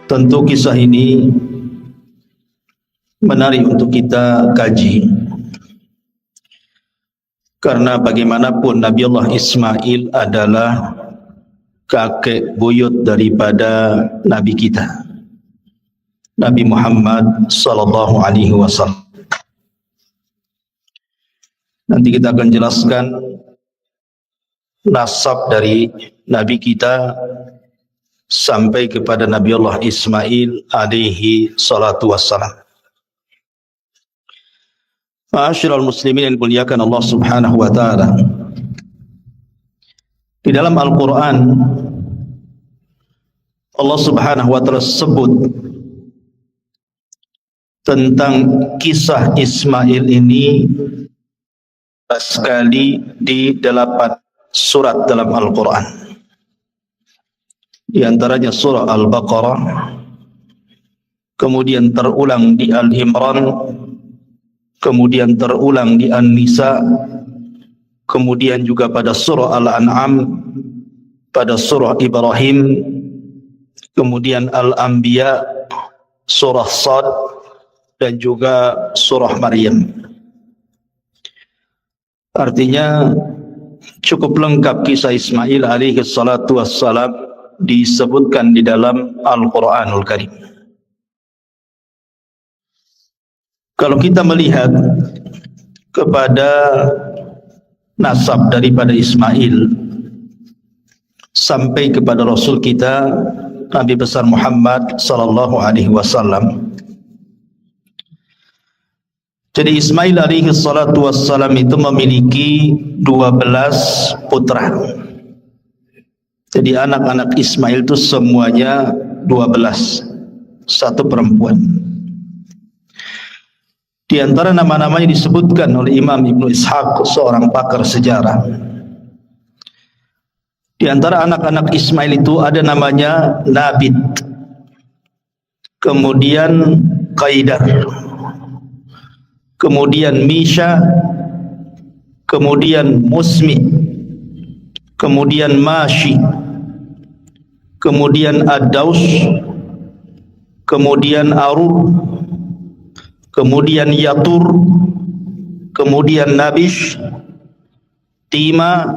Tentu kisah ini menarik untuk kita kaji, karena bagaimanapun Nabi Allah Ismail adalah kakek buyut daripada Nabi kita, Nabi Muhammad sallallahu alaihi wasallam. Nanti kita akan jelaskan nasab dari Nabi kita sampai kepada Nabi Allah Ismail alaihi salatu wassalam. Ma'asyiral muslimin yang dimuliakan Allah Subhanahu wa taala. Di dalam Al-Qur'an Allah Subhanahu wa taala sebut tentang kisah Ismail ini sekali di 8 surat dalam Al-Qur'an. Di antaranya surah Al-Baqarah, kemudian terulang di Al-Imran, kemudian terulang di An-Nisa, kemudian juga pada surah Al-An'am, pada surah Ibrahim, kemudian Al-Anbiya, surah Sad, dan juga surah Maryam. Artinya cukup lengkap kisah Ismail alaihi salatu wassalam disebutkan di dalam Al-Quranul Karim. Kalau kita melihat kepada nasab daripada Ismail sampai kepada Rasul kita Nabi besar Muhammad sallallahu alaihi wasallam. Jadi Ismail alaihi salatu wassalam itu memiliki 12 putra. Jadi anak-anak Ismail itu semuanya 12, satu perempuan. Di antara nama-namanya disebutkan oleh Imam Ibnu Ishaq, seorang pakar sejarah. Di antara anak-anak Ismail itu ada namanya Nabit, kemudian Qaidar, kemudian Misha, kemudian Musmi, kemudian Mashi, kemudian Ad-Daus, kemudian Arur, kemudian Yatur, kemudian Nabish, Tima,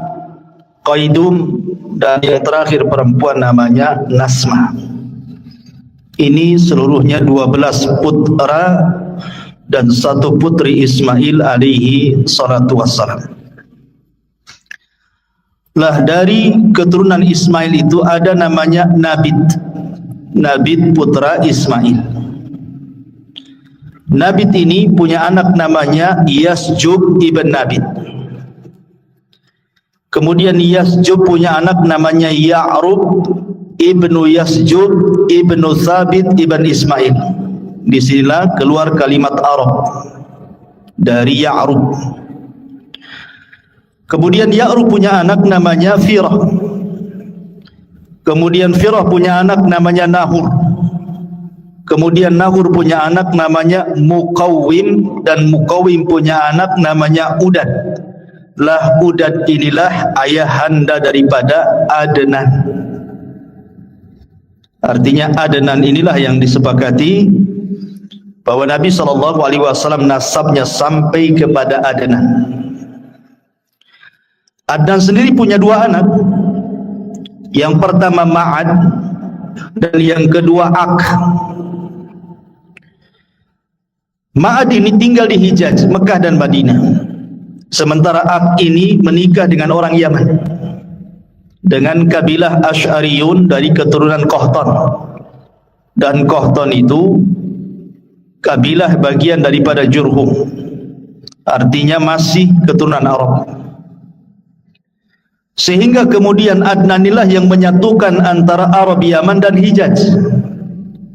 Qaidum, dan yang terakhir perempuan namanya Nasma. Ini seluruhnya 12 putra dan satu putri Ismail alaihi salatu wassalam. Lah dari keturunan Ismail itu ada namanya Nabit. Nabit putra Ismail. Nabit ini punya anak namanya Yasjub ibn Nabit. Kemudian Yasjub punya anak namanya Ya'rub ibnu Yasjub ibnu Thabit ibn Ismail. Disinilah keluar kalimat Arab dari Ya'rub. Kemudian Ya'rub punya anak namanya Firah. Kemudian Firah punya anak namanya Nahur. Kemudian Nahur punya anak namanya Muqawwim, dan Muqawwim punya anak namanya Udad. Lah Udad inilah ayahanda daripada Adnan. Artinya Adnan inilah yang disepakati bahwa Nabi SAW nasabnya sampai kepada Adnan. Adnan sendiri punya 2 anak. Yang pertama Ma'ad dan yang kedua Ak. Ma'ad ini tinggal di Hijaz, Mekah dan Madinah. Sementara Ak ini menikah dengan orang Yaman, dengan kabilah Asy'ariyun dari keturunan Qahtan. Dan Qahtan itu kabilah bagian daripada Jurhum. Artinya masih keturunan Arab. Sehingga kemudian Adnanilah yang menyatukan antara Arab Yaman dan Hijaz.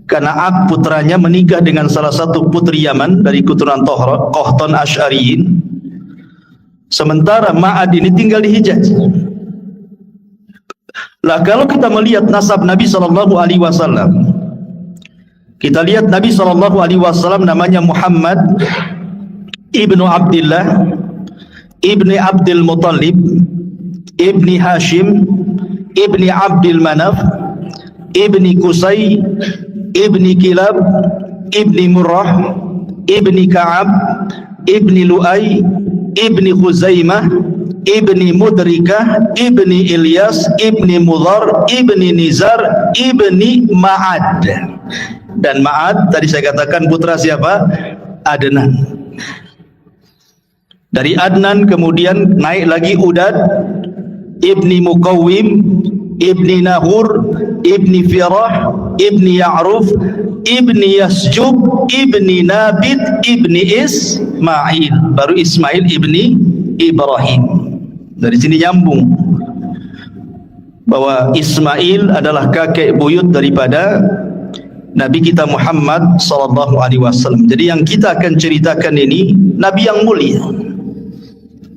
Karena Ak putranya menikah dengan salah satu putri Yaman dari keturunan Qahtan Asy'ariyin. Sementara Ma'ad ini tinggal di Hijaz. Lah kalau kita melihat nasab Nabi SAW, kita lihat Nabi SAW namanya Muhammad ibnu Abdullah ibni Abdul Muttalib ibni Hashim ibni Abdul Manaf ibni Qusay ibni Kilab, ibni Murrah, ibni Ka'ab, ibni Lu'ay, ibni Khuzaimah, ibni Mudrikah, ibni Ilyas, ibni Mudhar, ibni Nizar, ibni Ma'ad. Dan Ma'ad tadi saya katakan putra siapa? Adnan. Dari Adnan kemudian naik lagi Udad, ibni Muqawwim, ibni Nahur, ibni Firah, ibni Ya'ruf, ibni Yasjub, ibni Nabit, ibni Ismail. Baru Ismail ibni Ibrahim. Dari sini nyambung bahwa Ismail adalah kakek buyut daripada Nabi kita Muhammad sallallahu alaihi wasallam. Jadi yang kita akan ceritakan ini Nabi yang mulia.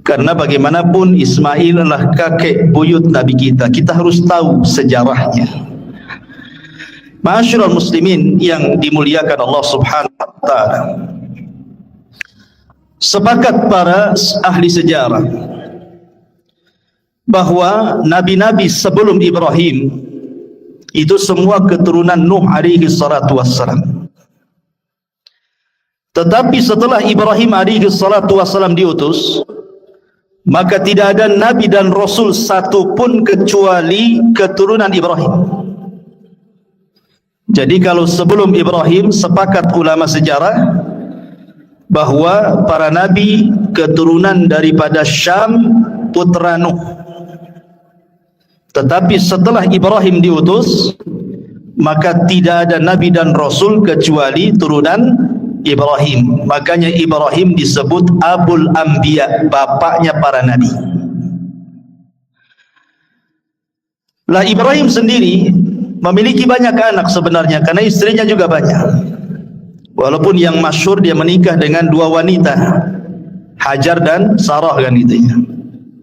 Karena bagaimanapun Ismail adalah kakek buyut Nabi kita. Kita harus tahu sejarahnya. Ma'asyiral muslimin yang dimuliakan Allah Subhanahu wa taala. Sepakat para ahli sejarah bahwa nabi-nabi sebelum Ibrahim itu semua keturunan Nuh alaihi salatu wassalam. Tetapi setelah Ibrahim alaihi salatu wassalam diutus, maka tidak ada nabi dan rasul satu pun kecuali keturunan Ibrahim. Jadi kalau sebelum Ibrahim, sepakat ulama sejarah bahwa para nabi keturunan daripada Syam, putra Nuh. Tetapi setelah Ibrahim diutus, maka tidak ada nabi dan rasul kecuali turunan Ibrahim. Makanya Ibrahim disebut Abul Anbiya, bapaknya para nabi. Lah Ibrahim sendiri memiliki banyak anak sebenarnya, karena istrinya juga banyak. Walaupun yang masyhur dia menikah dengan dua wanita, Hajar dan Sarah kan gitu ya.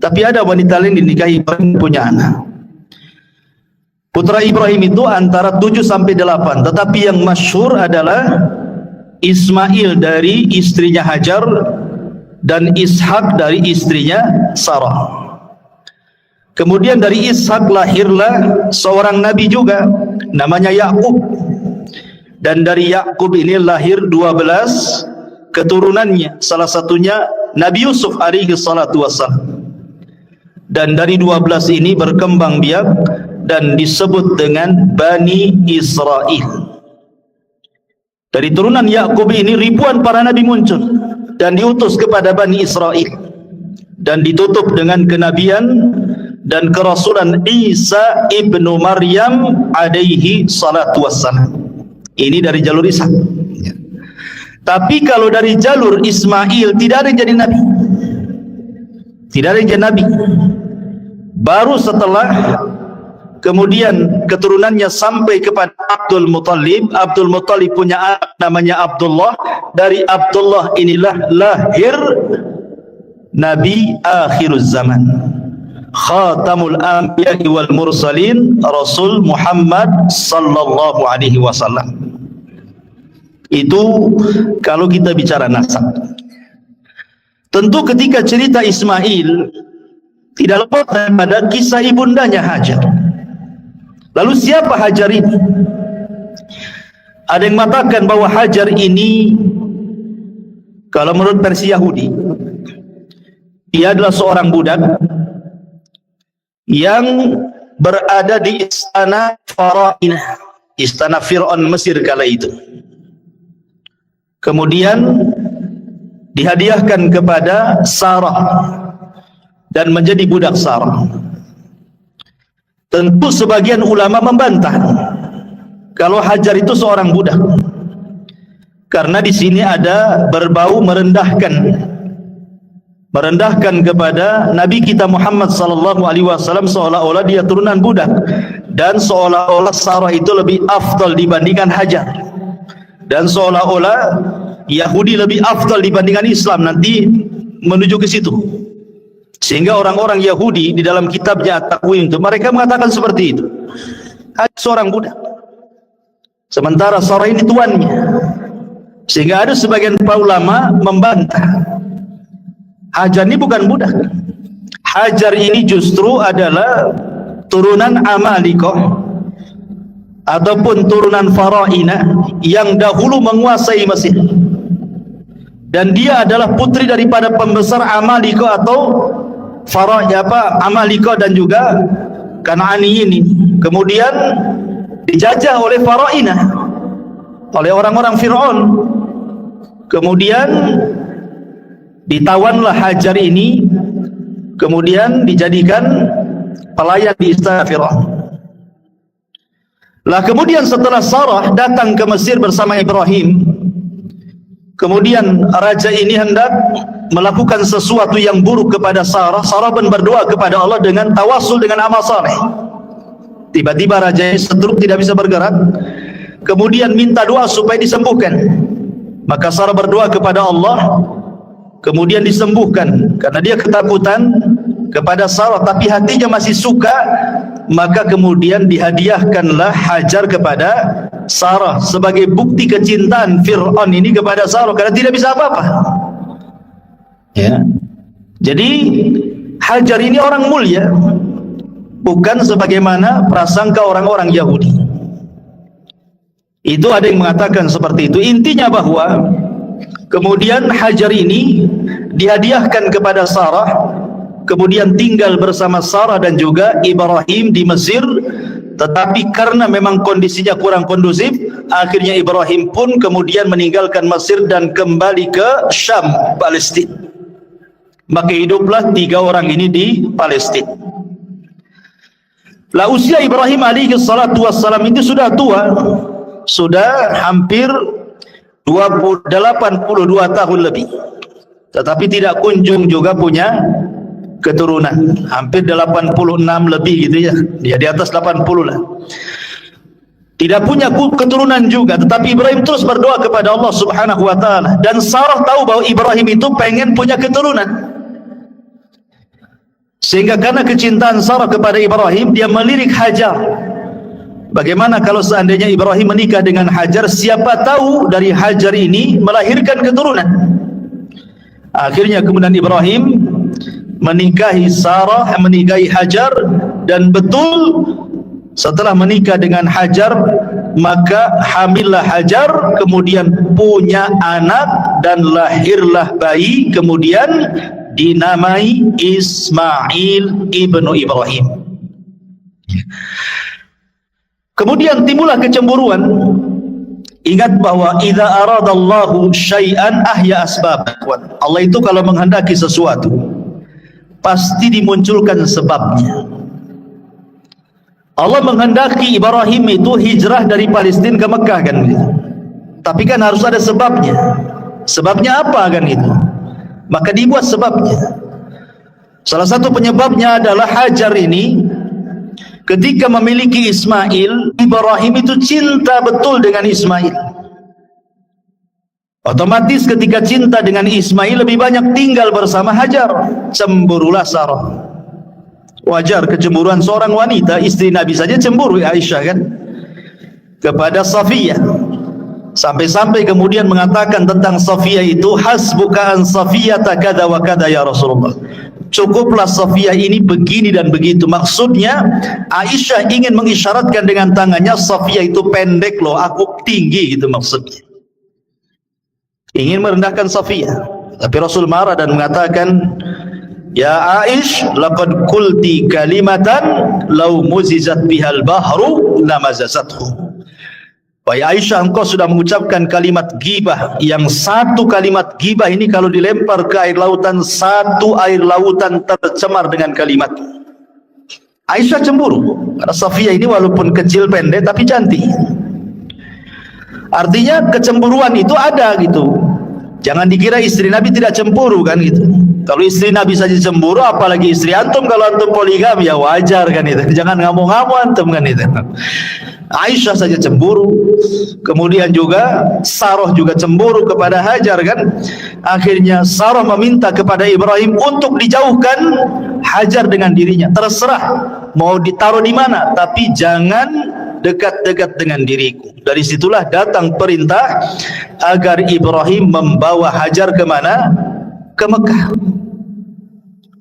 Tapi ada wanita lain dinikahi Ibrahim punya anak. Putra Ibrahim itu antara 7 sampai 8, tetapi yang masyhur adalah Ismail dari istrinya Hajar dan Ishak dari istrinya Sarah. Kemudian dari Ishak lahirlah seorang nabi juga namanya Yakub. Dan dari Yakub ini lahir 12 keturunannya, salah satunya Nabi Yusuf alaihi salatu wassalam. Dan dari 12 ini berkembang biak dan disebut dengan Bani Israel. Dari turunan Yakub ini ribuan para nabi muncul dan diutus kepada Bani Israel dan ditutup dengan kenabian dan kerasulan Isa ibnu Maryam alaihi salatu wassalam. Ini dari jalur Isa. Tapi kalau dari jalur Ismail tidak ada yang jadi nabi. Tidak ada yang jadi nabi. Baru setelah kemudian keturunannya sampai kepada Abdul Muttalib. Abdul Muttalib punya anak namanya Abdullah. Dari Abdullah inilah lahir Nabi akhiruz zaman, Khatamul Anbiya wal Mursalin, Rasul Muhammad sallallahu alaihi wasallam. Itu kalau kita bicara nasab. Tentu ketika cerita Ismail tidak lepas daripada kisah ibundanya Hajar. Lalu siapa Hajar ini? Ada yang mengatakan bahwa Hajar ini, kalau menurut versi Yahudi, dia adalah seorang budak yang berada di istana Farainah, istana Fir'aun Mesir kala itu. Kemudian dihadiahkan kepada Sarah dan menjadi budak Sarah. Tentu sebagian ulama membantah kalau Hajar itu seorang budak, karena di sini ada berbau merendahkan kepada Nabi kita Muhammad sallallahu alaihi wasallam, seolah-olah dia turunan budak dan seolah-olah Sarah itu lebih afdal dibandingkan Hajar, dan seolah-olah Yahudi lebih afdal dibandingkan Islam. Nanti menuju ke situ. Sehingga orang-orang Yahudi di dalam kitabnya At-Takwim itu mereka mengatakan seperti itu. Hajar seorang budak, sementara Sarah ini tuannya. Sehingga ada sebagian para ulama membantah Hajar ini bukan budak. Hajar ini justru adalah turunan Amalikoh ataupun turunan Faraina yang dahulu menguasai Mesir, dan dia adalah putri daripada pembesar Amalika atau Amalika dan juga Kan'ani ini. Kemudian dijajah oleh Faraina, oleh orang-orang Fir'aun. Kemudian ditawanlah Hajar ini, kemudian dijadikan pelayan di istana Fir'aun. Lah kemudian setelah Sarah datang ke Mesir bersama Ibrahim, kemudian raja ini hendak melakukan sesuatu yang buruk kepada Sarah. Sarah pun berdoa kepada Allah dengan tawasul dengan amal saleh. Tiba-tiba raja ini stroke, tidak bisa bergerak, kemudian minta doa supaya disembuhkan. Maka Sarah berdoa kepada Allah, kemudian disembuhkan. Karena dia ketakutan kepada Sarah tapi hatinya masih suka, maka kemudian dihadiahkanlah Hajar kepada Sarah sebagai bukti kecintaan Fir'aun ini kepada Sarah, karena tidak bisa apa-apa. Ya. Jadi Hajar ini orang mulia, bukan sebagaimana prasangka orang-orang Yahudi. Itu ada yang mengatakan seperti itu. Intinya bahwa kemudian Hajar ini dihadiahkan kepada Sarah, kemudian tinggal bersama Sarah dan juga Ibrahim di Mesir. Tetapi karena memang kondisinya kurang kondusif, akhirnya Ibrahim pun kemudian meninggalkan Mesir dan kembali ke Syam, Palestina. Maka hiduplah 3 orang ini di Palestina. Lah usia Ibrahim alaihi salatu wassalam itu sudah tua, sudah hampir 82 tahun lebih, tetapi tidak kunjung juga punya keturunan. Hampir 86 lebih gitu ya, dia di atas 80 lah. Tidak punya keturunan juga, tetapi Ibrahim terus berdoa kepada Allah Subhanahu wa taala, dan Sarah tahu bahwa Ibrahim itu pengen punya keturunan. Sehingga karena kecintaan Sarah kepada Ibrahim, dia melirik Hajar. Bagaimana kalau seandainya Ibrahim menikah dengan Hajar, siapa tahu dari Hajar ini melahirkan keturunan. Akhirnya kemudian Ibrahim menikahi Sarah, menikahi Hajar, dan betul setelah menikah dengan Hajar, maka hamillah Hajar, kemudian punya anak dan lahirlah bayi, kemudian dinamai Ismail ibnu Ibrahim. Kemudian timbullah kecemburuan. Ingat bahwa idza aradallahu syai'an ahya asbab. Allah itu kalau menghendaki sesuatu pasti dimunculkan sebabnya. Allah menghendaki Ibrahim itu hijrah dari Palestina ke Mekah kan gitu. Tapi kan harus ada sebabnya. Sebabnya apa kan itu? Maka dibuat sebabnya. Salah satu penyebabnya adalah Hajar ini ketika memiliki Ismail, Ibrahim itu cinta betul dengan Ismail. Otomatis ketika cinta dengan Ismail lebih banyak tinggal bersama Hajar. Cemburulah Sarah. Wajar kecemburuan seorang wanita, istri Nabi saja cemburu, Aisyah kan, kepada Safiyah. Sampai-sampai kemudian mengatakan tentang Safiyah itu, hasbuka an Safiyata kada wa kada ya Rasulullah. Cukuplah Safiyah ini begini dan begitu. Maksudnya Aisyah ingin mengisyaratkan dengan tangannya, Safiyah itu pendek loh, aku tinggi, gitu maksudnya. Ingin merendahkan Safiyah. Tapi Rasul marah dan mengatakan, ya Aish, laqad qulti kalimatan law muzizat bihal bahru lamazazathu. Wahai Aisyah, engkau sudah mengucapkan kalimat ghibah, yang satu kalimat ghibah ini kalau dilempar ke air lautan, satu air lautan tercemar dengan kalimat. Aisyah cemburu karena Safiyah ini walaupun kecil pendek tapi cantik. Artinya kecemburuan itu ada gitu. Jangan dikira istri Nabi tidak cemburu kan gitu. Kalau istri Nabi saja cemburu, apalagi istri antum. Kalau antum poligami ya wajar kan itu. Jangan ngamuk-ngamuk antum kan itu. Aisyah saja cemburu, kemudian juga Sarah juga cemburu kepada Hajar kan. Akhirnya Sarah meminta kepada Ibrahim untuk dijauhkan Hajar dengan dirinya. Terserah mau ditaruh di mana, tapi jangan dekat-dekat dengan diriku. Dari situlah datang perintah agar Ibrahim membawa Hajar ke mana? Ke Mekah.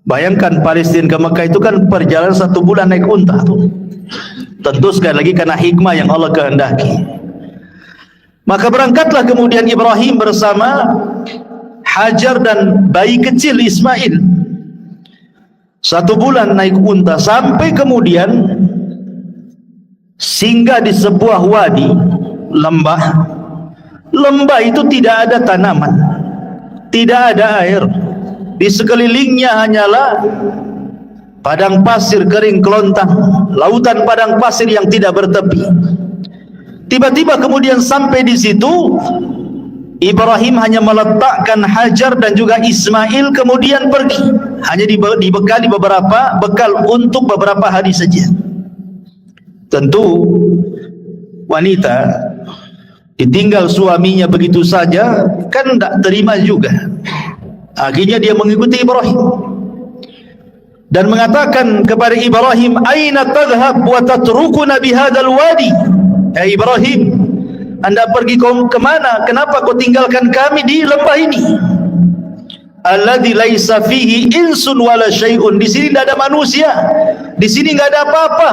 Bayangkan Palestina ke Mekah itu kan perjalanan 1 bulan naik unta tuh. Tentu sekali lagi karena hikmah yang Allah kehendaki. Maka berangkatlah kemudian Ibrahim bersama Hajar dan bayi kecil Ismail. 1 bulan naik unta sampai kemudian singgah di sebuah wadi, lembah. Lembah itu tidak ada tanaman, tidak ada air. Di sekelilingnya hanyalah padang pasir kering kelontang, lautan padang pasir yang tidak bertepi. Tiba-tiba kemudian sampai di situ, Ibrahim hanya meletakkan Hajar dan juga Ismail kemudian pergi. Hanya dibekali beberapa bekal untuk beberapa hari saja. Tentu wanita ditinggal suaminya begitu saja kan tidak terima juga. Akhirnya dia mengikuti Ibrahim dan mengatakan kepada Ibrahim, "Aina tadhhab wa tatrukuna bihadzal wadi?" Ya Ibrahim, Anda pergi kemana? Kenapa kau tinggalkan kami di lembah ini? Alladzi laisa fihi insun wala syai'un. Di sini tidak ada manusia. Di sini enggak ada apa-apa.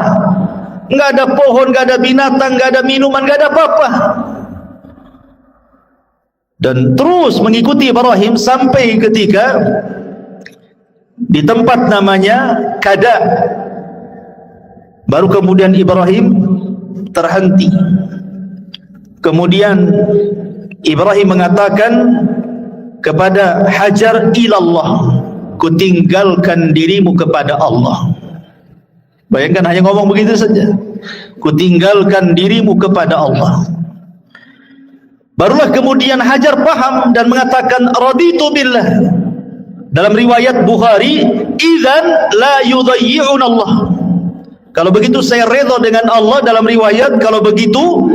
Enggak ada pohon, enggak ada binatang, enggak ada minuman, enggak ada apa-apa. Dan terus mengikuti Ibrahim sampai ketika di tempat namanya Kada. Baru kemudian Ibrahim terhenti. Kemudian Ibrahim mengatakan kepada Hajar, ilallah, kutinggalkan dirimu kepada Allah. Bayangkan hanya ngomong begitu saja, kutinggalkan dirimu kepada Allah. Barulah kemudian Hajar paham dan mengatakan, raditu billah. Dalam riwayat Bukhari, idzan la yudayyi'un Allah. Kalau begitu saya redha dengan Allah. Dalam riwayat, kalau begitu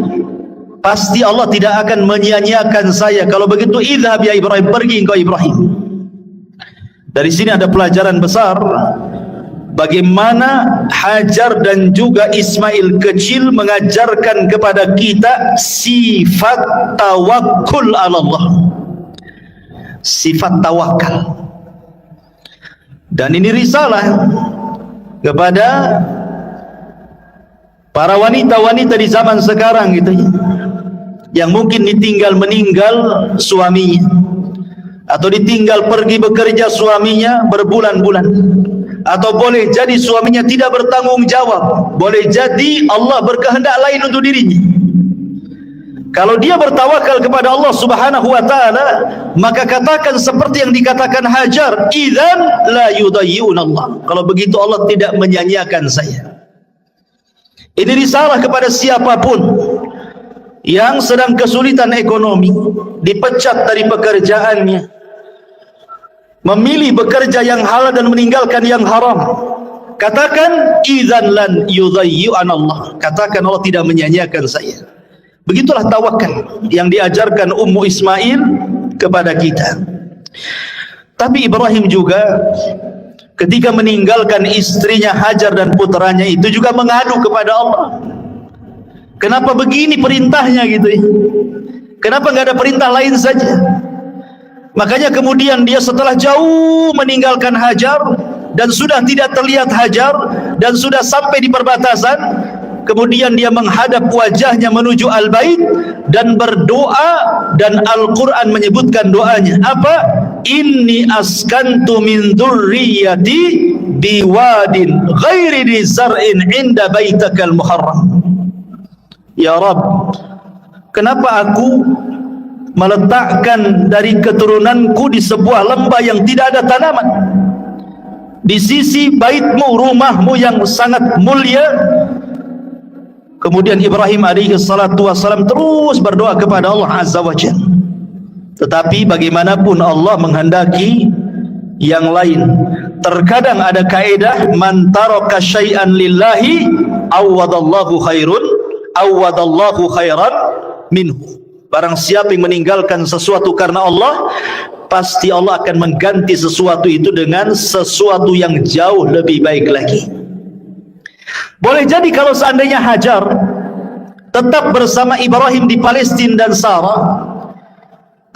pasti Allah tidak akan menyia-nyiakan saya. Kalau begitu, idhab ya Ibrahim, pergi engkau Ibrahim. Dari sini ada pelajaran besar bagaimana Hajar dan juga Ismail kecil mengajarkan kepada kita sifat tawakkul ala Allah, sifat tawakal. Dan ini risalah kepada para wanita-wanita di zaman sekarang gitu ya, yang mungkin ditinggal meninggal suaminya, atau ditinggal pergi bekerja suaminya berbulan-bulan, atau boleh jadi suaminya tidak bertanggung jawab, boleh jadi Allah berkehendak lain untuk dirinya. Kalau dia bertawakal kepada Allah Subhanahu wa taala, maka katakan seperti yang dikatakan Hajar, idzan la yudayyi'un Allah. Kalau begitu Allah tidak menyia-nyiakan saya. Ini risalah kepada siapapun yang sedang kesulitan ekonomi, dipecat dari pekerjaannya, memilih bekerja yang halal dan meninggalkan yang haram. Katakan idzan lan yudayyi'un Allah. Katakan Allah tidak menyia-nyiakan saya. Begitulah tawakal yang diajarkan Ummu Ismail kepada kita. Tapi Ibrahim juga ketika meninggalkan istrinya Hajar dan putranya itu juga mengadu kepada Allah. Kenapa begini perintahnya gitu ya? Kenapa nggak ada perintah lain saja? Makanya kemudian dia setelah jauh meninggalkan Hajar dan sudah tidak terlihat Hajar dan sudah sampai di perbatasan, kemudian dia menghadap wajahnya menuju Al-Bait dan berdoa, dan Al-Quran menyebutkan doanya apa? Inni askantu min dzurriyyati biwadin ghairi dzi zar'in 'inda baitakal muharram. Ya Rabb, kenapa aku meletakkan dari keturunanku di sebuah lembah yang tidak ada tanaman, di sisi baitmu, rumahmu yang sangat mulia? Kemudian Ibrahim alaihi salatu wassalam terus berdoa kepada Allah Azza wa Jalla. Tetapi bagaimanapun Allah menghendaki yang lain. Terkadang ada kaidah, man taraka syai'an lillahi awwadallahu khairan minhu. Barang siapa yang meninggalkan sesuatu karena Allah, pasti Allah akan mengganti sesuatu itu dengan sesuatu yang jauh lebih baik lagi. Boleh jadi kalau seandainya Hajar tetap bersama Ibrahim di Palestina dan Sarah,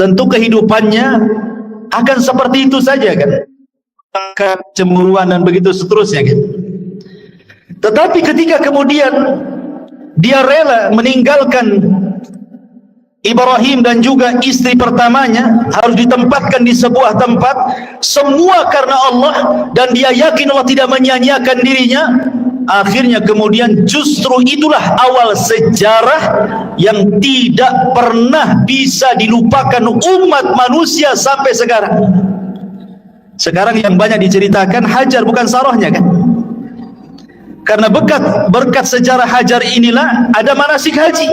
tentu kehidupannya akan seperti itu saja kan, kecemburuan dan begitu seterusnya kan. Tetapi ketika kemudian dia rela meninggalkan Ibrahim dan juga istri pertamanya, harus ditempatkan di sebuah tempat, semua karena Allah, dan dia yakin Allah tidak menyia-nyiakan dirinya. Akhirnya kemudian justru itulah awal sejarah yang tidak pernah bisa dilupakan umat manusia sampai sekarang. Sekarang yang banyak diceritakan Hajar, bukan Sarahnya kan? Karena berkat sejarah Hajar inilah ada manasik haji.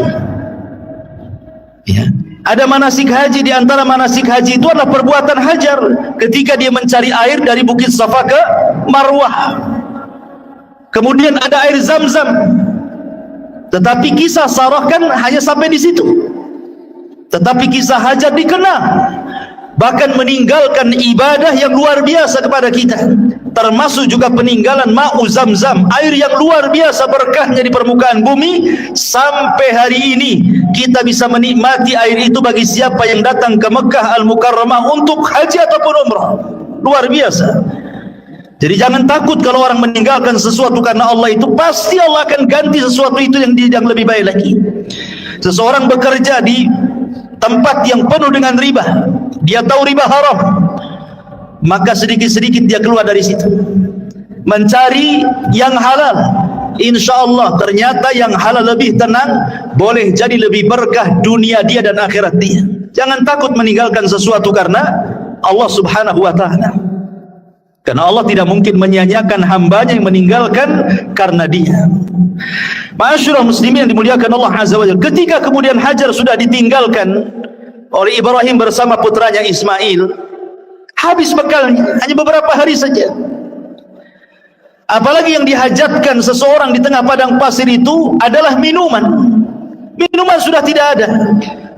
Ya, ada manasik haji. Di antara manasik haji itu adalah perbuatan Hajar ketika dia mencari air dari Bukit Safa ke Marwah. Kemudian ada air Zam-Zam. Tetapi kisah Sarah kan hanya sampai di situ. Tetapi kisah Hajar dikenal, bahkan meninggalkan ibadah yang luar biasa kepada kita, termasuk juga peninggalan Ma'u Zam-Zam, air yang luar biasa berkahnya di permukaan bumi. Sampai hari ini kita bisa menikmati air itu bagi siapa yang datang ke Mekah Al-Mukarramah untuk haji ataupun umrah. Luar biasa. Jadi jangan takut kalau orang meninggalkan sesuatu karena Allah, itu pasti Allah akan ganti sesuatu itu yang lebih baik lagi. Seseorang bekerja di tempat yang penuh dengan riba, dia tahu riba haram, maka sedikit-sedikit dia keluar dari situ mencari yang halal. Insya Allah ternyata yang halal lebih tenang, boleh jadi lebih berkah dunia dia dan akhirat dia. Jangan takut meninggalkan sesuatu karena Allah Subhanahu wa ta'ala, karena Allah tidak mungkin menyia-nyiakan hambanya yang meninggalkan karena dia. Ma'asyiral muslimin yang dimuliakan Allah Azza wa Jalla, ketika kemudian Hajar sudah ditinggalkan oleh Ibrahim bersama putranya Ismail, habis bekalnya, hanya beberapa hari saja. Apalagi yang dihajatkan seseorang di tengah padang pasir itu adalah minuman. Minuman sudah tidak ada,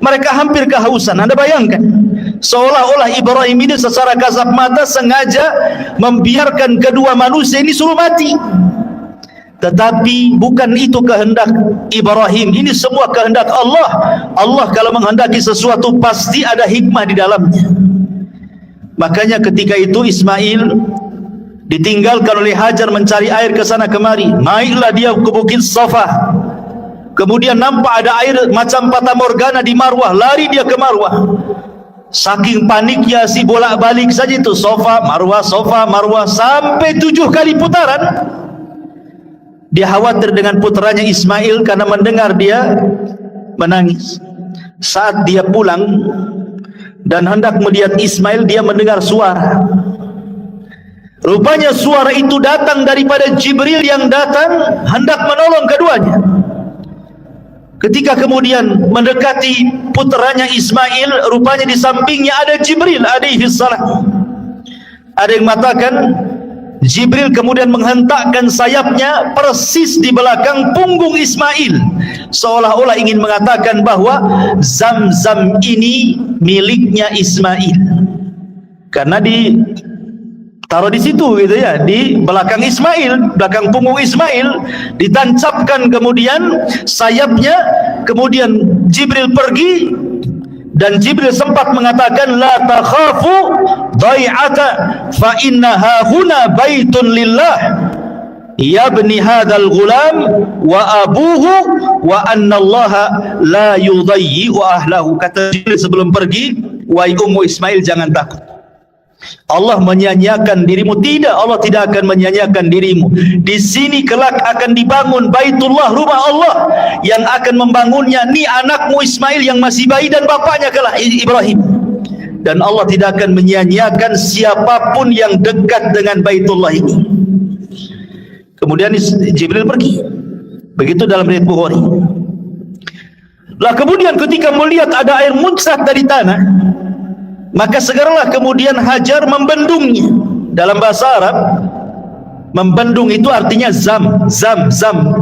mereka hampir kehausan. Anda bayangkan, seolah-olah Ibrahim ini secara kasat mata sengaja membiarkan kedua manusia ini suruh mati. Tetapi bukan itu kehendak Ibrahim, ini semua kehendak Allah. Allah kalau menghendaki sesuatu pasti ada hikmah di dalamnya. Makanya ketika itu Ismail ditinggalkan oleh Hajar mencari air ke sana kemari. Naiklah dia ke Bukit Safa. Kemudian nampak ada air macam fata morgana di Marwah, lari dia ke Marwah. Saking paniknya si bolak-balik saja itu, Safa Marwah sampai 7 kali putaran. Dia khawatir dengan putranya Ismail karena mendengar dia menangis. Saat dia pulang dan hendak melihat Ismail, dia mendengar suara. Rupanya suara itu datang daripada Jibril yang datang hendak menolong keduanya. Ketika kemudian mendekati putranya Ismail, rupanya di sampingnya ada Jibril alaihi salam. Ada yang mengatakan Jibril kemudian menghentakkan sayapnya persis di belakang punggung Ismail, seolah-olah ingin mengatakan bahwa Zam-Zam ini miliknya Ismail, karena taruh di situ gitu ya, di belakang Ismail, belakang punggung Ismail, ditancapkan kemudian sayapnya. Kemudian Jibril pergi, dan Jibril sempat mengatakan, la takhafu dhai'ata fa innaha huna baitun lillah yabni hadzal ghulam wa abuhu wa annallaha la yudayyi'u ahlahu. Kata Jibril sebelum pergi, wahai Ummu Ismail, jangan takut, Allah menyia-nyiakan dirimu. Tidak, Allah tidak akan menyia-nyiakan dirimu. Di sini kelak akan dibangun Baitullah, rumah Allah, yang akan membangunnya ni anakmu Ismail yang masih bayi dan bapaknya kelak Ibrahim. Dan Allah tidak akan menyia-nyiakan siapapun yang dekat dengan Baitullah ini. Kemudian Jibril pergi. Begitu dalam riwayat Bukhari. Lah kemudian ketika melihat ada air muncrat dari tanah, maka segeralah kemudian Hajar membendungnya. Dalam bahasa Arab, membendung itu artinya zam.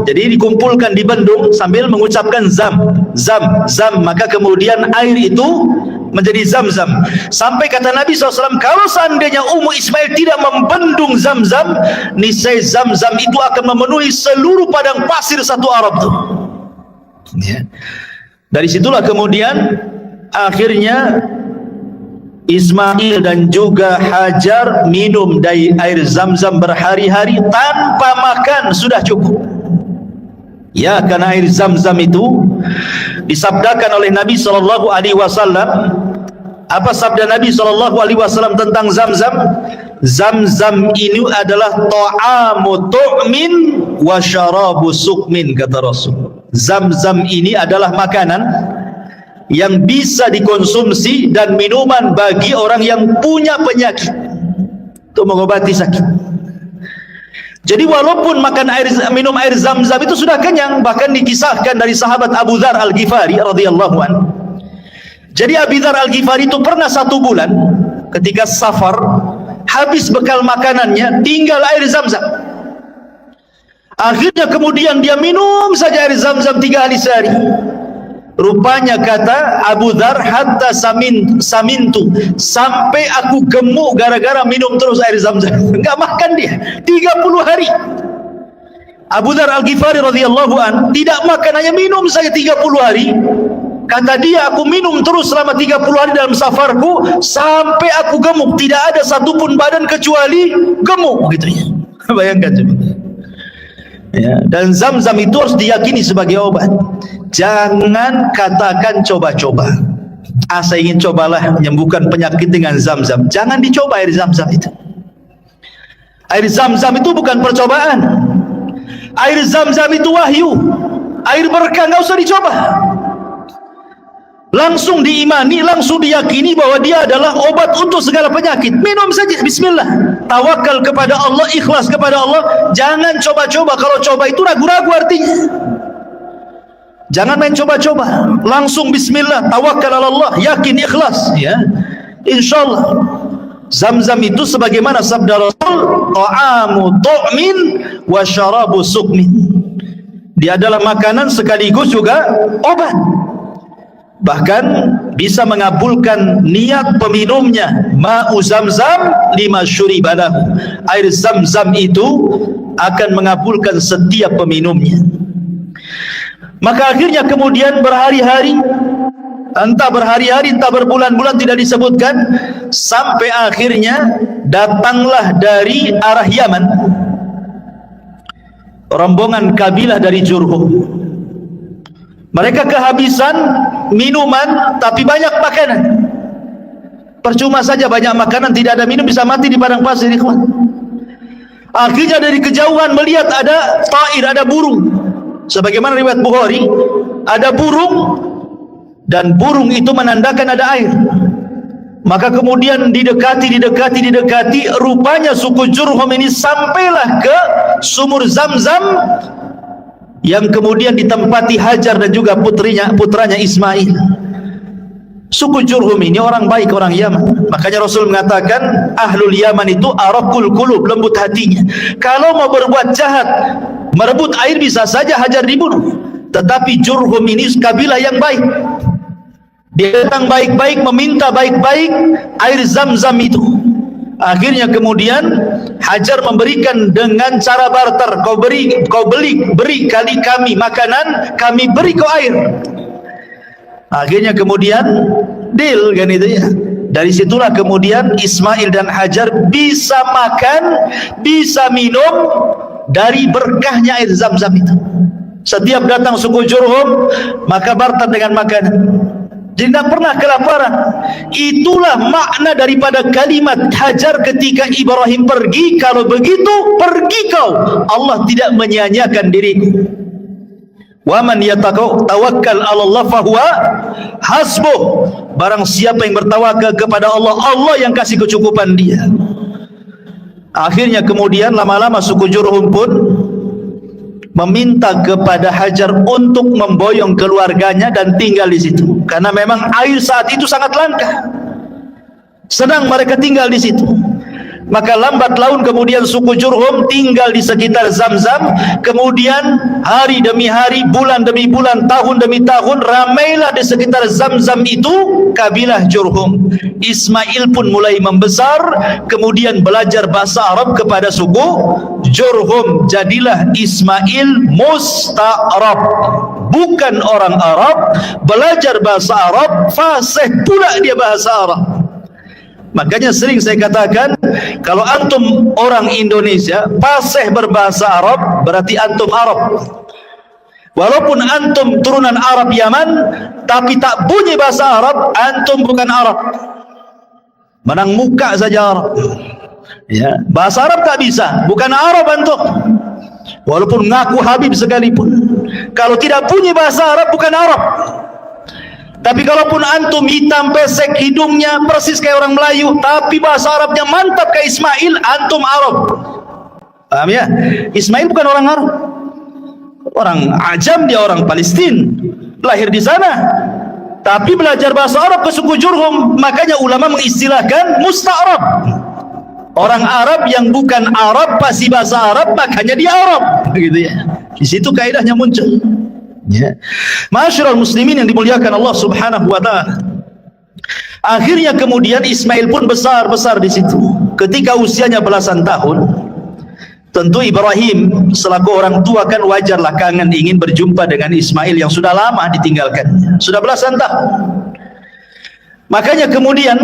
Jadi dikumpulkan di bendung sambil mengucapkan zam. Maka kemudian air itu menjadi Zam-Zam. Sampai kata Nabi SAW, kalau seandainya Ummu Ismail tidak membendung Zam-Zam, niscaya Zam-Zam itu akan memenuhi seluruh padang pasir satu Arab itu. Ya. Dari situlah kemudian akhirnya Ismail dan juga Hajar minum dari air Zam-Zam berhari-hari tanpa makan sudah cukup. Ya, karena air Zam-Zam itu disabdakan oleh Nabi SAW. Apa sabda Nabi SAW tentang Zam-Zam? Zam-Zam ini adalah ta'amu tu'min wa syarabu sukmin, kata Rasul. Zam-Zam ini adalah makanan yang bisa dikonsumsi dan minuman bagi orang yang punya penyakit untuk mengobati sakit. Jadi walaupun minum air Zam-Zam itu sudah kenyang, bahkan dikisahkan dari sahabat Abu Dzar Al-Ghifari radhiyallahu anhu. Jadi Abu Dzar Al-Ghifari itu pernah 1 bulan ketika safar, habis bekal makanannya, tinggal air Zam-Zam. Akhirnya kemudian dia minum saja air Zam-Zam 3 hari sehari. Rupanya kata Abu Dzar, hatta samintu, sampai aku gemuk gara-gara minum terus air Zam-Zam. Enggak makan dia 30 hari. Abu Dzar Al-Ghifari radhiyallahu an tidak makan, hanya minum saja 30 hari. Kata dia, aku minum terus selama 30 hari dalam safarku sampai aku gemuk, tidak ada satupun badan kecuali gemuk, gitu ya. Bayangkan coba. Ya, dan Zam-Zam itu harus diyakini sebagai obat. Jangan katakan coba-coba. Saya ingin cobalah menyembuhkan penyakit dengan Zam-Zam. Jangan dicoba air Zam-Zam itu. Air Zam-Zam itu bukan percobaan. Air Zam-Zam itu wahyu. Air berkah, nggak usah dicoba. Langsung diimani, langsung diyakini bahwa dia adalah obat untuk segala penyakit. Minum saja, bismillah. Tawakal kepada Allah, ikhlas kepada Allah. Jangan coba-coba. Kalau coba itu ragu-ragu artinya. Jangan main coba-coba. Langsung bismillah, tawakal ala Allah, yakin, ikhlas, ya. Insyaallah. Zam-Zam itu sebagaimana sabda Rasul, ta'amu tu'min wa syarabu sukmin. Dia adalah makanan sekaligus juga obat. Bahkan bisa mengabulkan niat peminumnya. Ma'u Zam-Zam lima syuribalahu. Air Zam-Zam itu akan mengabulkan setiap peminumnya. Maka akhirnya kemudian berhari-hari, entah berhari-hari entah berbulan-bulan tidak disebutkan, sampai akhirnya datanglah dari arah Yaman rombongan kabilah dari Jurhum. Mereka kehabisan minuman tapi banyak makanan. Percuma saja banyak makanan, tidak ada minum, bisa mati di padang pasir, ikhwan. Akhirnya dari kejauhan melihat ada ta'ir, ada burung. Sebagaimana riwayat Bukhari, ada burung dan burung itu menandakan ada air. Maka kemudian didekati, rupanya suku Jurhum ini sampailah ke sumur Zam-Zam yang kemudian ditempati Hajar dan juga putranya Ismail. Suku Jurhum ini orang baik, orang Yaman. Makanya Rasul mengatakan ahlul Yaman itu araqul qulub, lembut hatinya. Kalau mau berbuat jahat, merebut air, bisa saja Hajar dibunuh. Tetapi Jurhum ini kabilah yang baik. Dia datang baik-baik, meminta baik-baik air Zam-Zam itu. Akhirnya kemudian Hajar memberikan dengan cara barter, kau beri kali kami makanan, kami beri kau air. Akhirnya kemudian deal kan itu ya. Dari situlah kemudian Ismail dan Hajar bisa makan, bisa minum dari berkahnya air Zam-Zam itu. Setiap datang suku Jurhum, maka barter dengan makanan. Jadi tidak pernah kelaparan. Itulah makna daripada kalimat Hajar ketika Ibrahim pergi. Kalau begitu, pergi kau, Allah tidak menyia-nyiakan diriku. Wa man yatawakkal 'ala Allah fahuwa hasbuh. Barang siapa yang bertawakal kepada Allah, Allah yang kasih kecukupan dia. Akhirnya kemudian lama-lama suku Jurhum pun meminta kepada Hajar untuk memboyong keluarganya dan tinggal di situ, karena memang air saat itu sangat langka. Senang mereka tinggal di situ. Maka lambat laun kemudian suku Jurhum tinggal di sekitar Zam-Zam. Kemudian hari demi hari, bulan demi bulan, tahun demi tahun, ramailah di sekitar Zam-Zam itu kabilah Jurhum. Ismail pun mulai membesar, kemudian belajar bahasa Arab kepada suku Jurhum. Jadilah Ismail musta'rab, bukan orang Arab, belajar bahasa Arab, fasih pula dia bahasa Arab. Makanya sering saya katakan, kalau antum orang Indonesia fasih berbahasa Arab, berarti antum Arab. Walaupun antum turunan Arab Yaman, tapi tak bunyi bahasa Arab, antum bukan Arab. Menang muka saja Arab. Ya, bahasa Arab tak bisa, bukan Arab antum. Walaupun ngaku Habib sekalipun, kalau tidak bunyi bahasa Arab, bukan Arab. Tapi kalaupun antum hitam pesek hidungnya persis kayak orang Melayu, tapi bahasa Arabnya mantap kayak Ismail, antum Arab. Paham ya? Ismail bukan orang Arab, orang Ajam, dia orang Palestina, lahir di sana, tapi belajar bahasa Arab ke suku Jurhum. Makanya ulama mengistilahkan musta'rab. Orang Arab yang bukan Arab pasti bahasa Arab, makanya dia Arab. Begitu ya. Di situ kaidahnya muncul. Ya. Ma'asyiral muslimin yang dimuliakan Allah Subhanahu wa taala. Akhirnya kemudian Ismail pun besar-besar di situ. Ketika usianya belasan tahun, tentu Ibrahim selaku orang tua kan wajarlah kangen ingin berjumpa dengan Ismail yang sudah lama ditinggalkan. Sudah belasan tahun. Makanya kemudian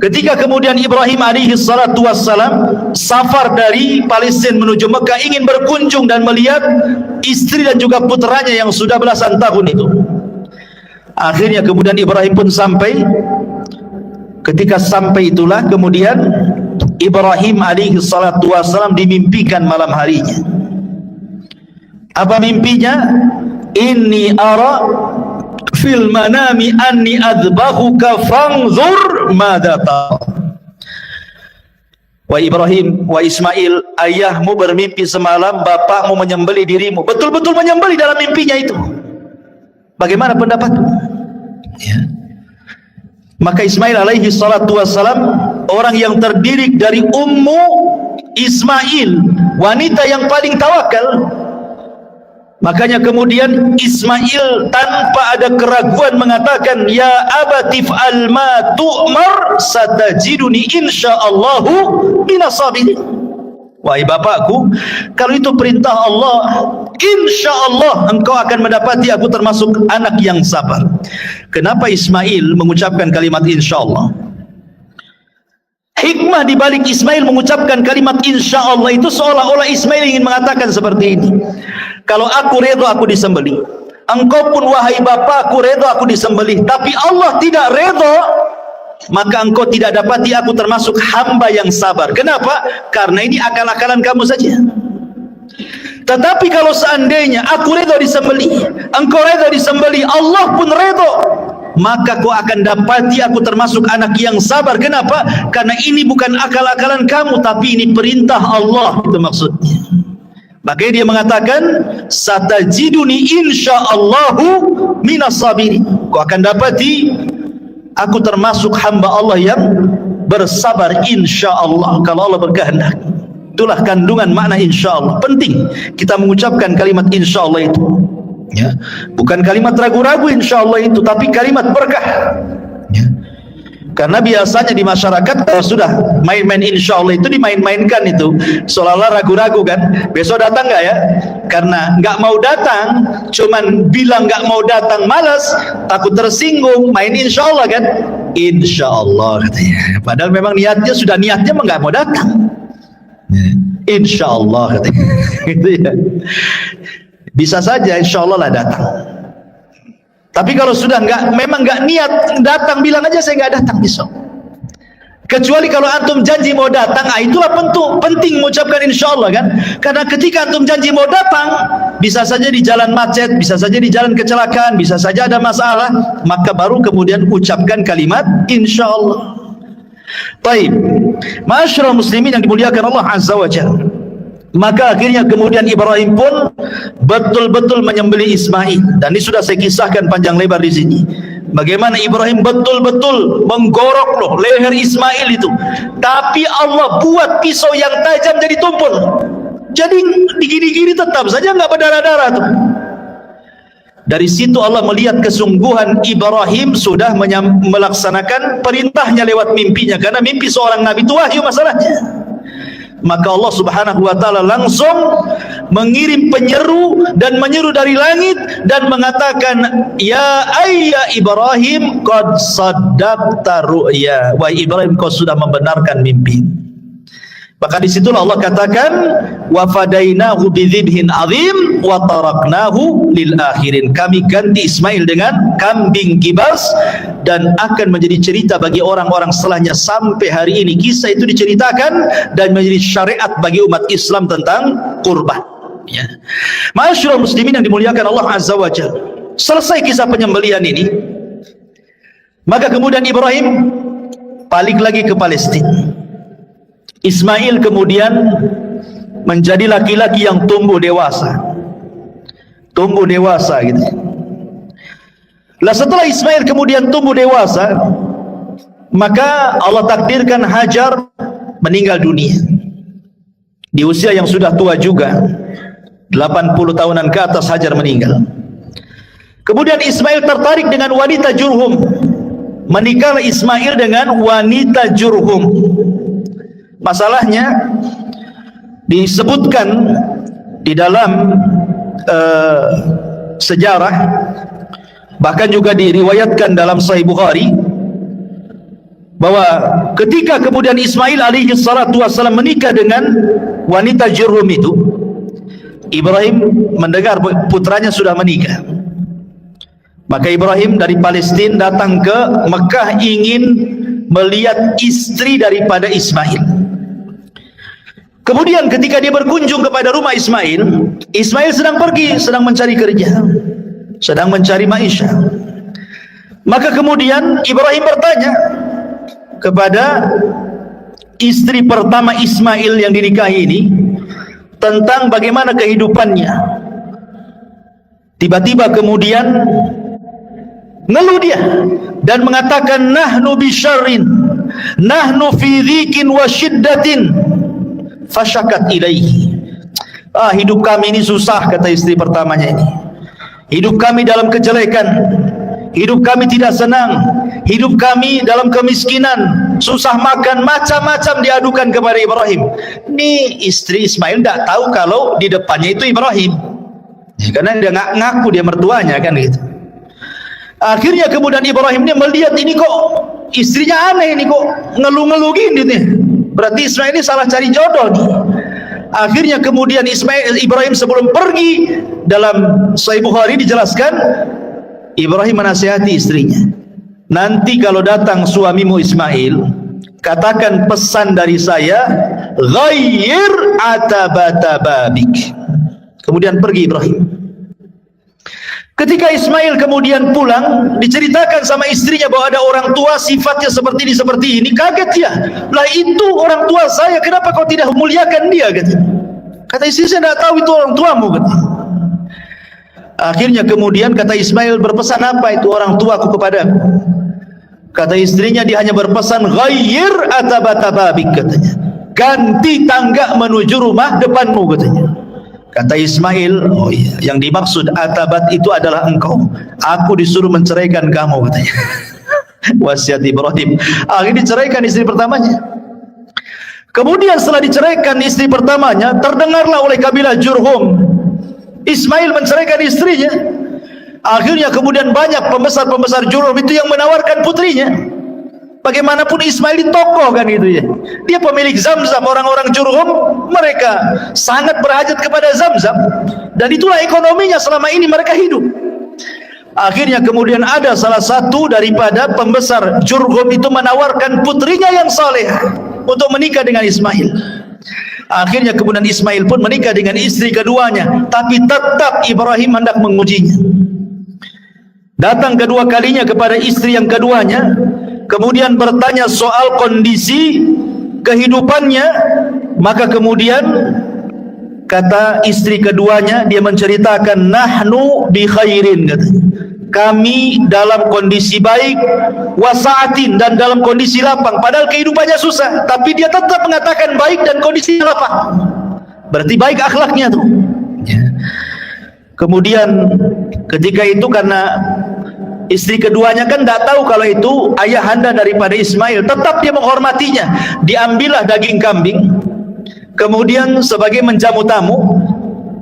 ketika kemudian Ibrahim alaihi salatu wassalam safar dari Palestina menuju Mekah, ingin berkunjung dan melihat istri dan juga putranya yang sudah belasan tahun itu. Akhirnya kemudian Ibrahim pun sampai. Ketika sampai itulah kemudian Ibrahim alaihi salatu wassalam dimimpikan malam harinya. Apa mimpinya? Inni ara fil manami anni adbahuka fanzur madza tara. Wa Ibrahim, wa Ismail, ayahmu bermimpi semalam bapakmu menyembelih dirimu. Betul-betul menyembelih dalam mimpinya itu. Bagaimana pendapatmu? Ya. Maka Ismail alaihi salatu wassalam, orang yang terdiri dari ummu Ismail, wanita yang paling tawakal. Makanya kemudian Ismail tanpa ada keraguan mengatakan, ya abatif al ma tu'mar satajiduni insyaallahu minas sabirin. Wahai bapakku, kalau itu perintah Allah, insyaallah engkau akan mendapati aku termasuk anak yang sabar. Kenapa Ismail mengucapkan kalimat insyaallah? Hikmah di balik Ismail mengucapkan kalimat insyaallah itu seolah-olah Ismail ingin mengatakan seperti ini. Kalau aku redha aku disembelih, engkau pun wahai bapakku redha aku disembelih, tapi Allah tidak redha, maka engkau tidak dapati aku termasuk hamba yang sabar. Kenapa? Karena ini akal-akalan kamu saja. Tetapi kalau seandainya aku redha disembelih, engkau redha disembelih, Allah pun redha, maka kau akan dapati aku termasuk anak yang sabar. Kenapa? Karena ini bukan akal-akalan kamu, tapi ini perintah Allah. Itu maksudnya. Makanya dia mengatakan, satajiduni insyaallahu minas sabirin. Kau akan dapati aku termasuk hamba Allah yang bersabar insyaallah, kalau Allah berkehendak. Itulah kandungan makna insyaallah. Penting kita mengucapkan kalimat insyaallah itu. Ya, bukan kalimat ragu-ragu insyaallah itu, tapi kalimat berkah. Ya. Karena biasanya di masyarakat kalau sudah main-main insyaallah itu dimain-mainkan itu, seolah-olah ragu-ragu kan. Besok datang nggak ya? Karena nggak mau datang, cuman bilang nggak mau datang, malas, takut tersinggung, main insyaallah kan? Insyaallah katanya. Padahal memang niatnya nggak mau datang. Insyaallah katanya. Gitu ya. Bisa saja insyaallah lah datang. Tapi kalau sudah memang nggak niat datang, bilang aja saya nggak datang besok. Kecuali kalau antum janji mau datang, itulah penting mengucapkan insyaallah kan. Karena ketika antum janji mau datang, bisa saja di jalan macet, bisa saja di jalan kecelakaan, bisa saja ada masalah, maka baru kemudian ucapkan kalimat insyaallah. Baik, ma'asyiral muslimin yang dimuliakan Allah Azza wa Jalla. Maka akhirnya kemudian Ibrahim pun betul-betul menyembelih Ismail, dan ini sudah saya kisahkan panjang lebar di sini. Bagaimana Ibrahim betul-betul menggorok loh leher Ismail itu, tapi Allah buat pisau yang tajam jadi tumpul. Jadi digini-gini tetap saja nggak berdarah-darah tuh. Dari situ Allah melihat kesungguhan Ibrahim sudah melaksanakan perintahnya lewat mimpinya, karena mimpi seorang nabi itu wahyu masalahnya. maka Allah Subhanahu wa taala langsung mengirim penyeru dan menyeru dari langit dan mengatakan, ya ayya Ibrahim qad saddaqta ru'ya, wahai Ibrahim kau sudah membenarkan mimpi. Maka disitulah Allah katakan, wa fadainahu bidzibhin azim wa taraknahu lil akhirin, kami ganti Ismail dengan kambing kibas dan akan menjadi cerita bagi orang-orang setelahnya. Sampai hari ini kisah itu diceritakan dan menjadi syariat bagi umat Islam tentang kurban, ya. Ma'asyiral muslimin yang dimuliakan Allah Azza wa Jalla, selesai kisah penyembelihan ini, maka kemudian Ibrahim balik lagi ke Palestina. Ismail kemudian menjadi laki-laki yang tumbuh dewasa gitu. Lah setelah Ismail kemudian tumbuh dewasa, maka Allah takdirkan Hajar meninggal dunia di usia yang sudah tua juga, 80 tahunan ke atas Hajar meninggal. Kemudian Ismail tertarik dengan wanita Jurhum, menikahlah Ismail dengan wanita Jurhum. Masalahnya disebutkan di dalam sejarah, bahkan juga diriwayatkan dalam Sahih Bukhari, bahwa ketika kemudian Ismail alaihi salatu wassalam menikah dengan wanita Jurhum itu, Ibrahim mendengar putranya sudah menikah. Maka Ibrahim dari Palestina datang ke Mekah ingin melihat istri daripada Ismail. Kemudian ketika dia berkunjung kepada rumah Ismail, Ismail sedang pergi, sedang mencari kerja, sedang mencari maisha. Maka kemudian Ibrahim bertanya kepada istri pertama Ismail yang dinikahi ini tentang bagaimana kehidupannya. Tiba-tiba kemudian ngeluh dia dan mengatakan, nahnu bisyarrin, nahnu fi dhikin wa syiddatin, fasyakat ilaihi. Hidup kami ini susah, kata istri pertamanya ini. Hidup kami dalam kejelekan, hidup kami tidak senang, hidup kami dalam kemiskinan, susah makan, macam-macam diadukan kepada Ibrahim. Ini istri Ismail tidak tahu kalau di depannya itu Ibrahim, ya, karena dia nggak ngaku dia mertuanya kan gitu. Akhirnya kemudian Ibrahim ini melihat ini kok istrinya aneh, ini kok ngeluh-ngeluh gini nih, berarti Ismail ini salah cari jodoh nih. Akhirnya kemudian Ibrahim sebelum pergi, dalam Sahih Bukhari dijelaskan, Ibrahim menasihati istrinya, nanti kalau datang suamimu Ismail, katakan pesan dari saya, ghayyir atabata babik. Kemudian pergi Ibrahim. Ketika Ismail kemudian pulang, diceritakan sama istrinya bahwa ada orang tua sifatnya seperti ini. Kaget dia. Lah itu orang tua saya, kenapa kau tidak memuliakan dia? Kata istri, saya tidak tahu itu orang tuamu. Akhirnya kemudian kata Ismail, berpesan apa itu orang tuaku kepadamu? Kata istrinya, dia hanya berpesan, ghayyir atabata babik, katanya, ganti tangga menuju rumah depanmu, katanya. Kata Ismail, oh iya, yang dimaksud atabat itu adalah engkau. Aku disuruh menceraikan kamu, katanya. Wasiat Ibrahim. Akhirnya diceraikan istri pertamanya. Kemudian setelah diceraikan istri pertamanya, terdengarlah oleh kabilah Jurhum, Ismail menceraikan istrinya. Akhirnya kemudian banyak pembesar-pembesar Jurhum itu yang menawarkan putrinya. Bagaimanapun Ismail ini tokoh kan gitu ya. Dia pemilik Zamzam, orang-orang Jurhum mereka sangat berhajat kepada Zamzam, dan itulah ekonominya selama ini mereka hidup. Akhirnya kemudian ada salah satu daripada pembesar Jurhum itu menawarkan putrinya yang saleh untuk menikah dengan Ismail. Akhirnya kemudian Ismail pun menikah dengan istri keduanya, tapi tetap Ibrahim hendak mengujinya. Datang kedua kalinya kepada istri yang keduanya, kemudian bertanya soal kondisi kehidupannya. Maka kemudian kata istri keduanya, dia menceritakan, nahnu bi khairin, katanya, kami dalam kondisi baik, wasaatin, dan dalam kondisi lapang. Padahal kehidupannya susah, tapi dia tetap mengatakan baik dan kondisi lapang. Berarti baik akhlaknya tuh. Kemudian ketika itu, karena istri keduanya kan tidak tahu kalau itu ayahanda daripada Ismail, tetap dia menghormatinya. Diambillah daging kambing, kemudian sebagai menjamu tamu,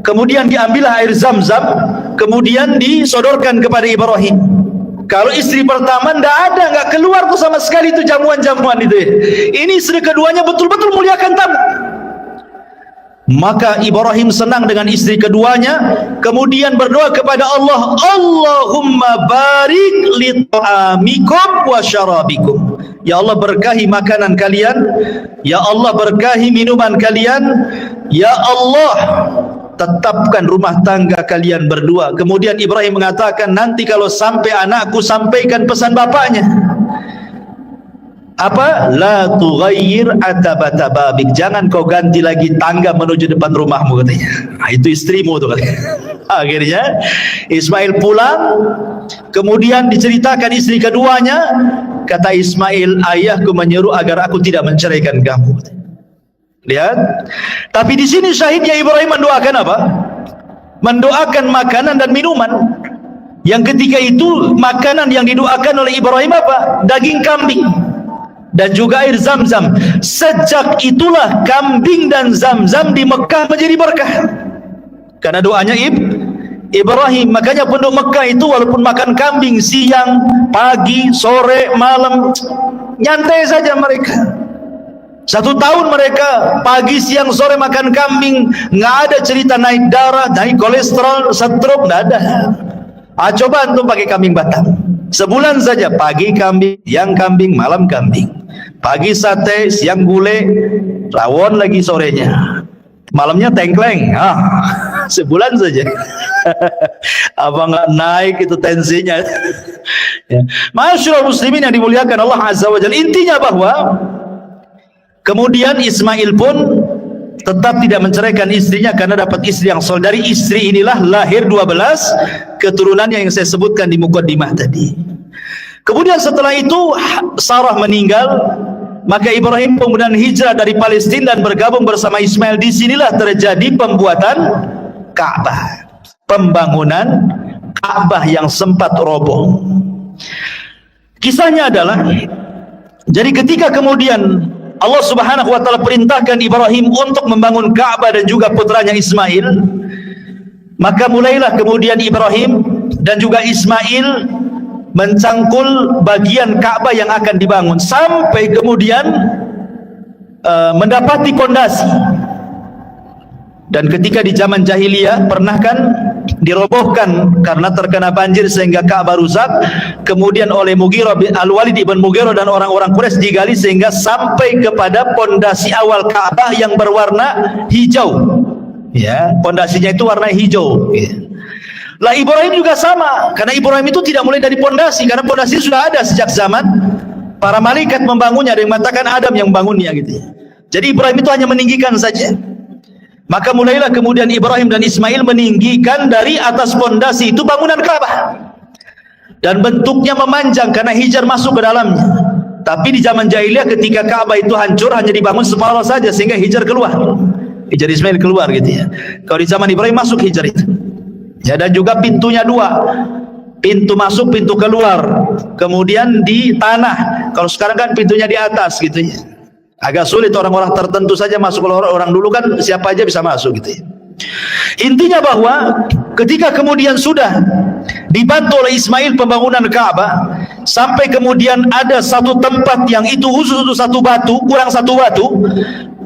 kemudian diambillah air Zam-Zam, kemudian disodorkan kepada Ibrahim. Kalau istri pertama nggak keluar tuh sama sekali itu jamuan-jamuan itu ya. Ini istri keduanya betul-betul muliakan tamu. Maka Ibrahim senang dengan istri keduanya, kemudian berdoa kepada Allah, Allahumma barik li ta'amikum wa syarabikum. Ya Allah, berkahi makanan kalian, ya Allah, berkahi minuman kalian, ya Allah, tetapkan rumah tangga kalian berdua. Kemudian Ibrahim mengatakan, nanti kalau sampai anakku, sampaikan pesan bapaknya. Apa? La tughayyir atabata babik. Jangan kau ganti lagi tangga menuju depan rumahmu, katanya. Nah, itu istrimu tuh katanya. Akhirnya Ismail pulang, kemudian diceritakan istri keduanya. Kata Ismail, ayahku menyuruh agar aku tidak menceraikan kamu. Lihat. Tapi di sini syahidnya Ibrahim mendoakan apa? Mendoakan makanan dan minuman. Yang ketika itu makanan yang didoakan oleh Ibrahim apa? Daging kambing dan juga air Zam-Zam. Sejak itulah kambing dan Zam-Zam di Mekah menjadi berkah karena doanya Ibrahim. Makanya penduduk Mekah itu walaupun makan kambing siang, pagi, sore, malam, nyantai saja mereka. 1 tahun mereka pagi, siang, sore makan kambing, nggak ada cerita naik darah, naik kolesterol, stroke, nggak ada. Coba antum pakai kambing Batam, sebulan saja pagi kambing, siang kambing, malam kambing, pagi sate, siang gulai, rawon lagi sorenya, malamnya tengkleng. Sebulan saja. Apa nggak naik itu tensinya? Ya. Masyaallah muslimin yang dimuliakan Allah Azza wa Jalla. Intinya bahwa kemudian Ismail pun tetap tidak menceraikan istrinya karena dapat istri yang soleh. Dari istri inilah lahir 12 keturunannya yang saya sebutkan di mukaddimah tadi. Kemudian setelah itu Sarah meninggal, maka Ibrahim kemudian hijrah dari Palestina dan bergabung bersama Ismail. Di sinilah terjadi pembuatan Ka'bah, pembangunan Ka'bah yang sempat roboh. Kisahnya adalah, jadi ketika kemudian Allah Subhanahu wa taala perintahkan Ibrahim untuk membangun Ka'bah dan juga putranya Ismail, maka mulailah kemudian Ibrahim dan juga Ismail mencangkul bagian Ka'bah yang akan dibangun sampai kemudian mendapati pondasi. Dan ketika di zaman jahiliyah pernah kan dirobohkan karena terkena banjir sehingga Ka'bah rusak, kemudian oleh Al-Walid ibn Mughirah dan orang-orang Quraisy digali sehingga sampai kepada pondasi awal Ka'bah yang berwarna hijau. Ya, pondasinya itu warna hijau. Ya. Lah Ibrahim juga sama, karena Ibrahim itu tidak mulai dari pondasi, karena pondasi sudah ada sejak zaman para malaikat membangunnya. Ada yang mengatakan Adam yang membangunnya gitu. Jadi Ibrahim itu hanya meninggikan saja. Maka mulailah kemudian Ibrahim dan Ismail meninggikan dari atas pondasi itu bangunan Ka'bah. Dan bentuknya memanjang karena Hijar masuk ke dalamnya. Tapi di zaman jahiliyah ketika Ka'bah itu hancur hanya dibangun separuh saja sehingga Hijar keluar. Hijar Ismail keluar gitu ya. Kalau di zaman Ibrahim masuk Hijar itu. Ya, dan juga pintunya 2. Pintu masuk, pintu keluar. Kemudian di tanah. Kalau sekarang kan pintunya di atas gitu ya. Agak sulit, orang-orang tertentu saja masuk. Kalau orang dulu kan siapa aja bisa masuk gitu ya. Intinya bahwa ketika kemudian sudah dibantu oleh Ismail pembangunan Ka'bah, sampai kemudian ada satu tempat yang itu khusus untuk satu batu, kurang satu batu,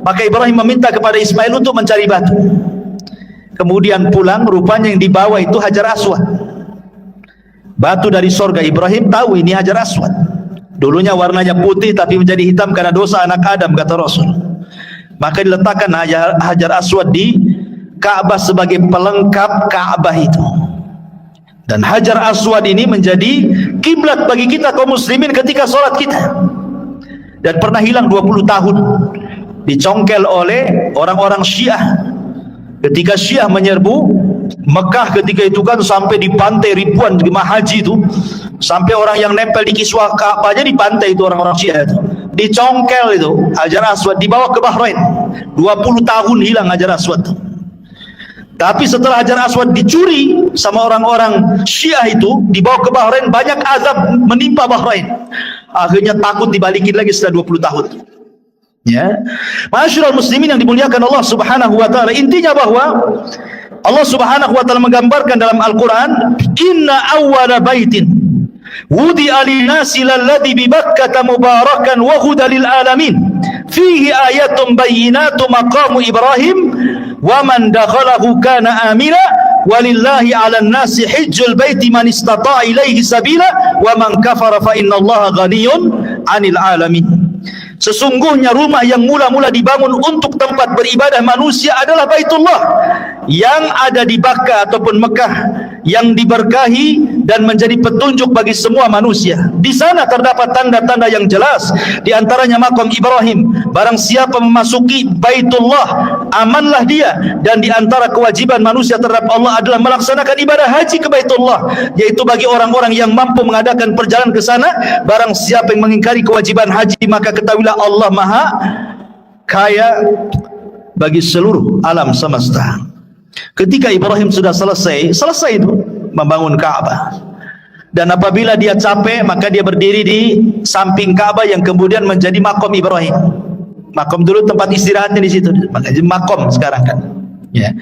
maka Ibrahim meminta kepada Ismail untuk mencari batu. Kemudian pulang, rupanya yang dibawa itu Hajar Aswad, batu dari sorga. Ibrahim tahu ini Hajar Aswad. Dulunya warnanya putih tapi menjadi hitam karena dosa anak Adam, kata Rasul. Maka diletakkan Hajar Aswad di Ka'bah sebagai pelengkap Ka'bah itu. Dan Hajar Aswad ini menjadi kiblat bagi kita kaum muslimin ketika sholat kita. Dan pernah hilang 20 tahun, dicongkel oleh orang-orang Syiah. Ketika Syiah menyerbu Mekah ketika itu kan sampai di pantai ribuan jemaah haji itu, sampai orang yang nempel di kiswah Ka'bah aja di pantai itu orang-orang Syiah itu, dicongkel itu Hajar Aswad, dibawa ke Bahrain. 20 tahun hilang Hajar Aswad. Tapi setelah Hajar Aswad dicuri sama orang-orang Syiah itu, dibawa ke Bahrain, banyak azab menimpa Bahrain. Akhirnya takut dibalikin lagi setelah 20 tahun. Ya, Ma'asyiral muslimin yang dimuliakan Allah Subhanahu wa taala, intinya bahwa Allah Subhanahu wa taala menggambarkan dalam Al-Qur'an, inna awwala baitin wudi'a lin-nasi lalladzi bi Bakkah mubarakan wa hudan lil alamin fihi ayatun bayyinatun maqamu Ibrahim wa man dakhalahu kana amina walillahi 'alan nasi hajjul baiti man istata'a ilaihi sabila wa man kafara fa innallaha ghaniyyun 'anil alamin. Sesungguhnya rumah yang mula-mula dibangun untuk tempat beribadah manusia adalah Baitullah yang ada di Bakkah ataupun Mekah, yang diberkahi dan menjadi petunjuk bagi semua manusia. Di sana terdapat tanda-tanda yang jelas, di antaranya makam Ibrahim. Barang siapa memasuki Baitullah, amanlah dia. Dan di antara kewajiban manusia terhadap Allah adalah melaksanakan ibadah haji ke Baitullah, yaitu bagi orang-orang yang mampu mengadakan perjalanan ke sana. Barang siapa yang mengingkari kewajiban haji, maka ketahuilah Allah Maha Kaya bagi seluruh alam semesta. Ketika Ibrahim sudah selesai itu membangun Ka'bah, dan apabila dia capek maka dia berdiri di samping Ka'bah yang kemudian menjadi makom Ibrahim. Makom dulu tempat istirahatnya di situ, makanya makom sekarang kan. Ya.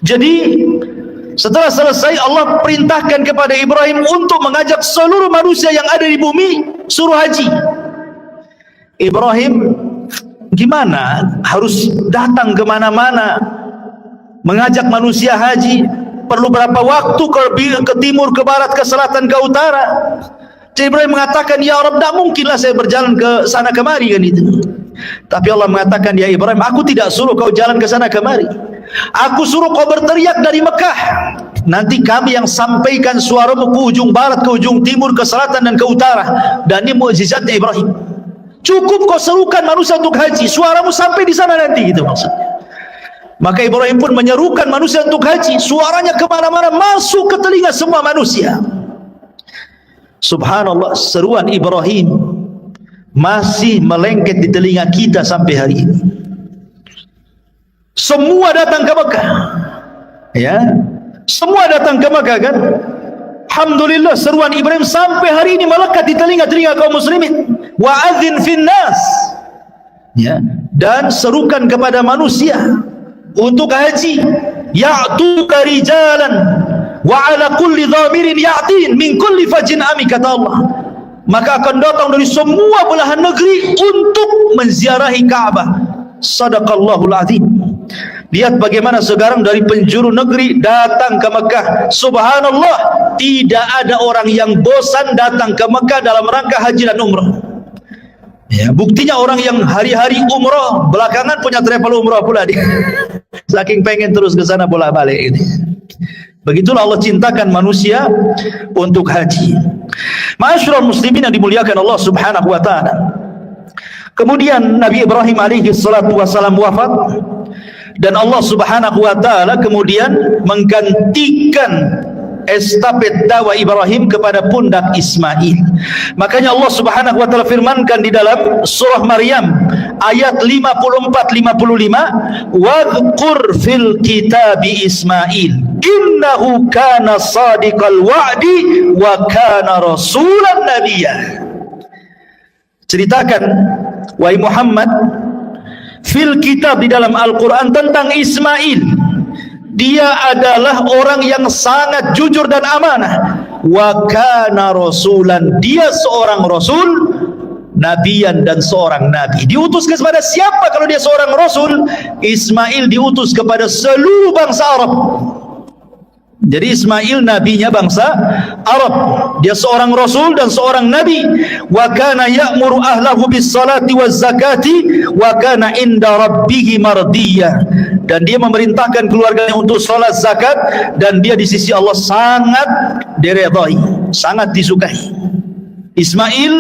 Jadi setelah selesai, Allah perintahkan kepada Ibrahim untuk mengajak seluruh manusia yang ada di bumi suruh haji. Ibrahim gimana? Harus datang kemana-mana mengajak manusia haji. Perlu berapa waktu ke timur, ke barat, ke selatan, ke utara. Jadi Ibrahim mengatakan, ya Rabb, tidak mungkinlah saya berjalan ke sana kemari kan itu. Tapi Allah mengatakan, ya Ibrahim, aku tidak suruh kau jalan ke sana kemari. Aku suruh kau berteriak dari Mekah. Nanti kami yang sampaikan suaramu ke ujung barat, ke ujung timur, ke selatan dan ke utara. Dan ini mukjizatnya Ibrahim. Cukup kau serukan manusia untuk haji, suaramu sampai di sana nanti, gitu maksudnya. Maka Ibrahim pun menyerukan manusia untuk haji, suaranya kemana-mana, masuk ke telinga semua manusia. Subhanallah, seruan Ibrahim masih melengket di telinga kita sampai hari ini. Semua datang ke Mekah, ya, semua datang ke Mekah kan. Alhamdulillah, seruan Ibrahim sampai hari ini melekat di telinga-telinga kaum muslimin. Wa adzin finnas, ya, dan serukan kepada manusia untuk haji. Ya'tuka rijalan wa ala kulli dhamirin ya'tin min kulli fajin ami, kata Allah. Maka akan datang dari semua belahan negeri untuk menziarahi Ka'bah. Sadaqallahul azim. Lihat bagaimana sekarang dari penjuru negeri datang ke Mekah. Subhanallah, tidak ada orang yang bosan datang ke Mekah dalam rangka haji dan umrah. Ya, buktinya orang yang hari-hari umrah belakangan punya travel umrah pula dia. Saking pengen terus ke sana bolak-balik ini. Begitulah Allah cintakan manusia untuk haji. Ma'asyiral muslimin yang dimuliakan Allah Subhanahu wa taala. Kemudian Nabi Ibrahim alaihi salatu wasalam wafat, dan Allah Subhanahu wa taala kemudian menggantikan estafet dakwah Ibrahim kepada pundak Ismail. Makanya Allah Subhanahu wa taala firmankan di dalam surah Maryam ayat 54-55, wadhkur fil kitabi Ismail innahu kana sadiqal wa'di wa kana rasulan nabiyya. Ceritakan wahai Muhammad fil kitab, di dalam Al-Quran, tentang Ismail. Dia adalah orang yang sangat jujur dan amanah. Wa kana rasulan, dia seorang rasul, nabiyan, dan seorang nabi. Diutus kepada siapa kalau dia seorang rasul? Ismail diutus kepada seluruh bangsa Arab. Jadi Ismail nabinya bangsa Arab. Dia seorang rasul dan seorang nabi. Wa kana ya'muru ahlahu bis salati waz zakati wa kana inda rabbih mardiyya. Dan dia memerintahkan keluarganya untuk salat, zakat, dan dia di sisi Allah sangat diridhai, sangat disukai. Ismail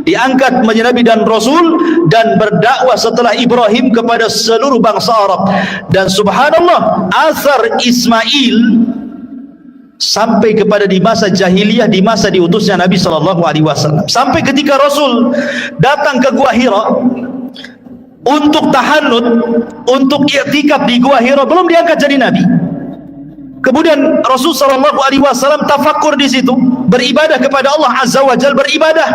diangkat menjadi nabi dan rasul dan berdakwah setelah Ibrahim kepada seluruh bangsa Arab. Dan subhanallah, asar Ismail sampai kepada di masa jahiliyah, di masa diutusnya Nabi SAW. Sampai ketika Rasul datang ke Gua Hira untuk tahannud, untuk i'tikaf di Gua Hira, belum diangkat jadi Nabi. Kemudian Rasul SAW tafakkur di situ, beribadah kepada Allah Azza wa Jalla, beribadah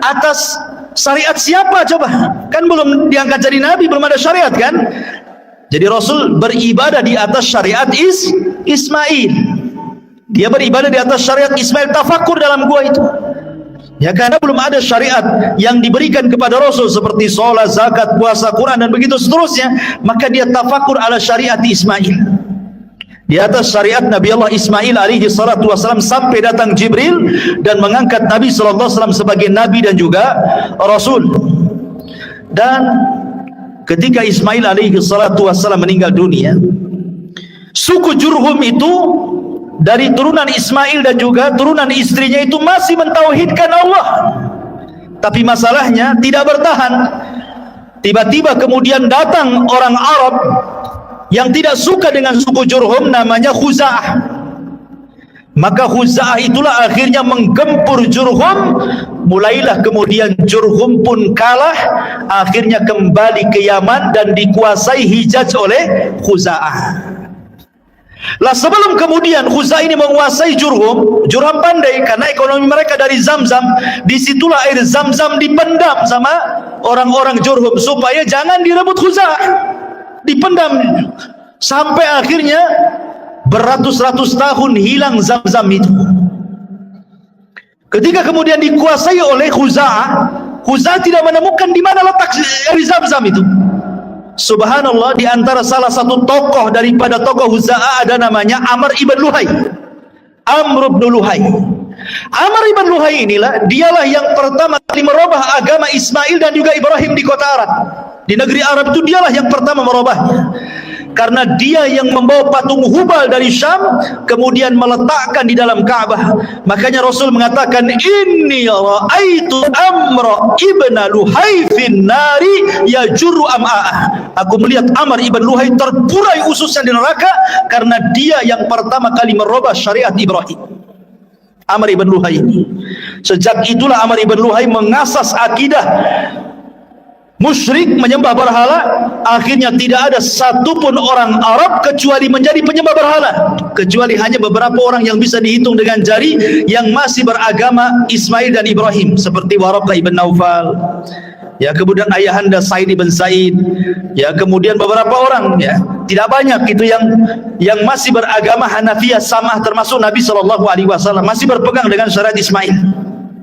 atas Syariat siapa coba? Kan belum diangkat jadi nabi, belum ada syariat kan? Jadi Rasul beribadah di atas syariat Ismail. Dia beribadah di atas syariat Ismail, tafakur dalam gua itu. Ya, karena belum ada syariat yang diberikan kepada Rasul seperti sholat, zakat, puasa, Quran dan begitu seterusnya, maka dia tafakur ala syariat Ismail. Di atas syariat Nabi Allah Ismail alaihi salatu wassalam, sampai datang Jibril dan mengangkat Nabi sallallahu alaihi wasallam sebagai nabi dan juga rasul. Dan ketika Ismail alaihi salatu wassalam meninggal dunia, suku Jurhum itu dari turunan Ismail dan juga turunan istrinya itu masih mentauhidkan Allah, tapi masalahnya tidak bertahan. Tiba-tiba kemudian datang orang Arab yang tidak suka dengan suku Jurhum, namanya Khuza'ah. Maka Khuza'ah itulah akhirnya menggempur Jurhum. Mulailah kemudian Jurhum pun kalah, akhirnya kembali ke Yaman dan dikuasai Hijaz oleh Khuza'ah. Lah sebelum kemudian Khuza'ah ini menguasai Jurhum, Jurhum pandai karena ekonomi mereka dari Zamzam. Disitulah air Zamzam dipendam sama orang-orang Jurhum supaya jangan direbut Khuza'ah, dipendam sampai akhirnya beratus-ratus tahun hilang Zamzam itu. Ketika kemudian dikuasai oleh Khuza'ah, Khuza'ah tidak menemukan di mana letak air Zamzam itu. Subhanallah, di antara salah satu tokoh daripada tokoh Khuza'ah ada namanya Amr ibn Luhai. Amr ibn Luhai. Amr ibn Luhai inilah, dialah yang pertama kali merubah agama Ismail dan juga Ibrahim di kota Arab. Di negeri Arab itu dialah yang pertama merubahnya. Karena dia yang membawa patung Hubal dari Syam kemudian meletakkan di dalam Ka'bah. Makanya Rasul mengatakan, inni ra'aitu Amr ibn Luhai fin nari yajurru am'a'ah. Aku melihat Amr ibn Luhai terburai ususnya di neraka karena dia yang pertama kali merubah syariat Ibrahim. Amr ibn Luhai ini. Sejak itulah Amr ibn Luhai mengasas akidah musyrik, menyembah berhala. Akhirnya tidak ada satupun orang Arab kecuali menjadi penyembah berhala, kecuali hanya beberapa orang yang bisa dihitung dengan jari yang masih beragama Ismail dan Ibrahim, seperti Waraqah ibn Naufal, ya, kemudian ayahanda Said ibn Said, ya, kemudian beberapa orang, ya, tidak banyak itu yang masih beragama Hanafiyah samah, termasuk Nabi SAW masih berpegang dengan syariat Ismail,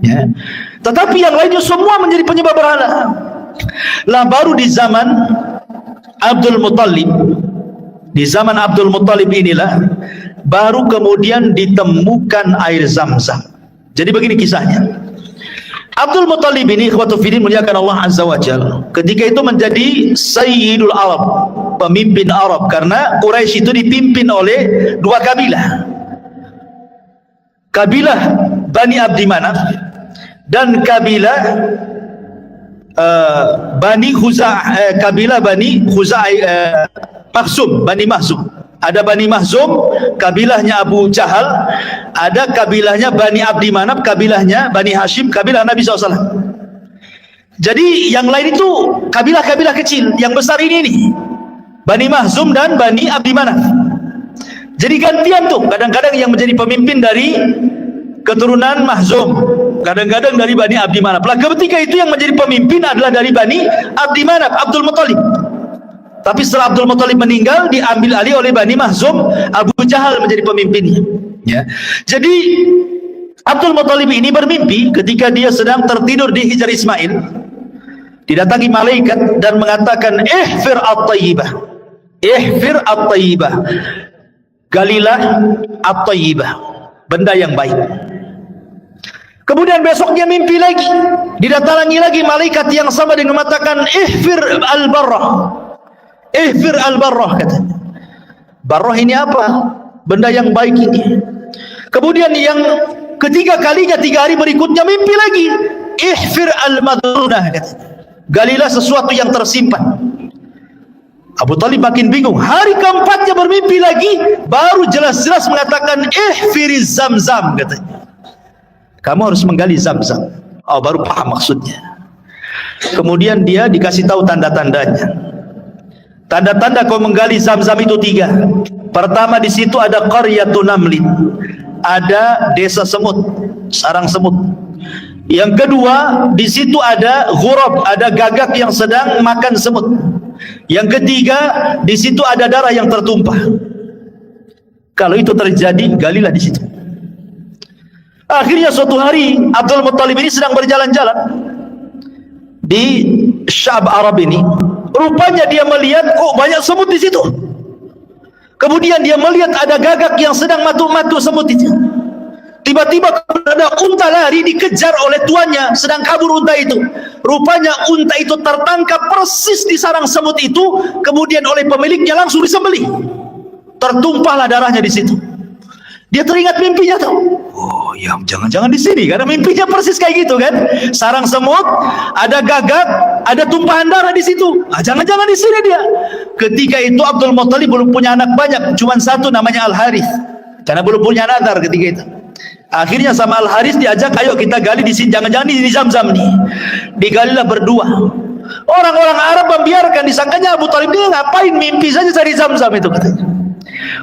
ya. Tetapi yang lainnya semua menjadi penyembah berhala. Lah baru di zaman Abdul Muttalib, di zaman Abdul Muttalib inilah baru kemudian ditemukan air Zamzam. Jadi begini kisahnya. Abdul Muttalib ini, ikhwatu fiddin, muliakan Allah Azza wa Jalla, ketika itu menjadi Sayyidul Arab, pemimpin Arab, karena Quraisy itu dipimpin oleh dua kabilah, kabilah Bani Abdi Manaf dan kabilah Bani Khuza'ah, kabilah Bani Khuza'ah, Makhzum, Bani Makhzum. Ada Bani Makhzum, kabilahnya Abu Jahal. Ada kabilahnya Bani Abdi Manaf, kabilahnya Bani Hashim, kabilah Nabi SAW. Jadi yang lain itu kabilah-kabilah kecil. Yang besar ini nih, Bani Makhzum dan Bani Abdi Manaf. Jadi gantian tuh, kadang-kadang yang menjadi pemimpin dari keturunan Makhzum, kadang-kadang dari Bani Abdi Manaf. Lah ketika itu yang menjadi pemimpin adalah dari Bani Abdi Manaf, Abdul Muttalib. Tapi setelah Abdul Muttalib meninggal, diambil alih oleh Bani Makhzum, Abu Jahal menjadi pemimpinnya, ya. Jadi Abdul Muttalib ini bermimpi ketika dia sedang tertidur di Hijr Ismail, didatangi malaikat dan mengatakan, ihfir at-tayyibah, ihfir at-tayyibah, galilah at-tayyibah, benda yang baik. Kemudian besoknya mimpi lagi, didatangi lagi malaikat yang sama dengan mengatakan, ihfir al-barrah, ihfir al-barrah, katanya. Barrah ini apa? Benda yang baik ini. Kemudian yang ketiga kalinya, 3 hari berikutnya mimpi lagi, ihfir al-madrunah, katanya. Galilah sesuatu yang tersimpan. Abu Talib makin bingung. Hari keempatnya bermimpi lagi, baru jelas-jelas mengatakan ihfiriz Zamzam, katanya. Kamu harus menggali Zamzam. Oh, baru paham maksudnya. Kemudian dia dikasih tahu tanda-tandanya. Tanda-tanda kau menggali Zamzam itu 3. Pertama, di situ ada qaryatun namlin, ada desa semut, sarang semut. Yang kedua, di situ ada ghurab, ada gagak yang sedang makan semut. Yang ketiga, di situ ada darah yang tertumpah. Kalau itu terjadi, galilah di situ. Akhirnya suatu hari Abdul Muttalib ini sedang berjalan-jalan di Syab Arab ini. Rupanya dia melihat kok banyak semut di situ. Kemudian dia melihat ada gagak yang sedang matu-matu semut itu. Tiba-tiba ada unta lari dikejar oleh tuannya, sedang kabur unta itu. Rupanya unta itu tertangkap persis di sarang semut itu, kemudian oleh pemiliknya langsung disembelih. Tertumpahlah darahnya di situ. Dia teringat mimpinya tuh. Oh ya, jangan-jangan di sini, karena mimpinya persis kayak gitu kan. Sarang semut, ada gagak, ada tumpahan darah di situ. Jangan-jangan di sini dia. Ketika itu Abdul Muttalib belum punya anak banyak, cuma satu namanya Al Harith. Karena belum punya nazar ketika itu. Akhirnya sama Al Harith diajak, ayo kita gali di sini, jangan-jangan di Zamzam nih. Digalilah berdua. Orang-orang Arab membiarkan, disangkanya Abu Talib dia ngapain, mimpi saja cari Zamzam itu katanya.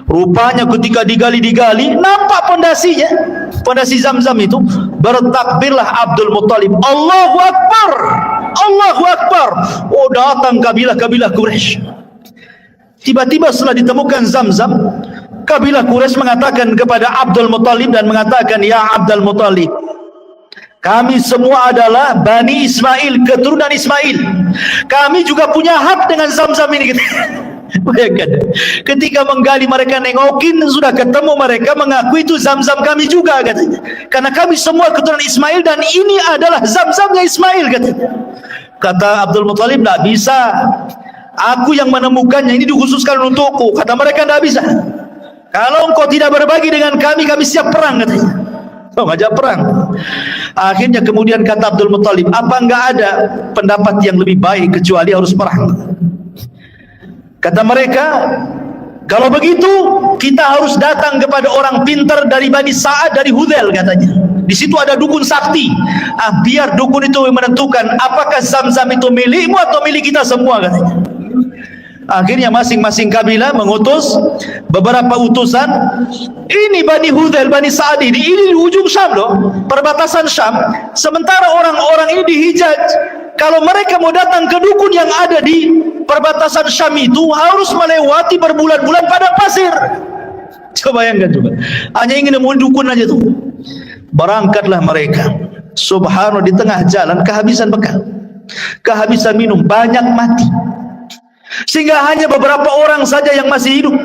Rupanya ketika digali-digali, nampak pondasinya, pondasi Zamzam itu. Bertakbirlah Abdul Muttalib, Allahu Akbar, Allahu Akbar. Oh, datang kabilah-kabilah Quraisy. Tiba-tiba setelah ditemukan Zamzam, kabilah Quraisy mengatakan kepada Abdul Muttalib dan mengatakan, ya Abdul Muttalib, kami semua adalah Bani Ismail, keturunan Ismail. Kami juga punya hak dengan Zamzam ini. Bayangkan, ketika menggali mereka nengokin, sudah ketemu mereka mengaku itu Zamzam kami juga katanya. Karena kami semua keturunan Ismail dan ini adalah Zamzamnya Ismail katanya. Kata Abdul Muttalib, tidak bisa. Aku yang menemukannya, ini dikhususkan untukku. Kata mereka, tidak bisa. Kalau engkau tidak berbagi dengan kami, kami siap perang katanya. Oh, ngajak perang. Akhirnya kemudian kata Abdul Muttalib, apa enggak ada pendapat yang lebih baik kecuali harus perang? Kata mereka, kalau begitu kita harus datang kepada orang pintar dari Bani Sa'ad, dari Hudzail katanya. Di situ ada dukun sakti. Biar dukun itu menentukan apakah Zamzam itu milikmu atau milik kita semua katanya. Akhirnya masing-masing kabilah mengutus beberapa utusan. Ini Bani Hudzail, Bani Sa'ad ini di ujung Syam loh, perbatasan Syam. Sementara orang-orang ini di Hijaz. Kalau mereka mau datang ke dukun yang ada di perbatasan Syam itu, harus melewati berbulan-bulan padang pasir. Coba bayangkan coba. Hanya ingin nemuin dukun aja tuh. Berangkatlah mereka. Subhanallah, di tengah jalan kehabisan bekal, kehabisan minum, banyak mati. Sehingga hanya beberapa orang saja yang masih hidup.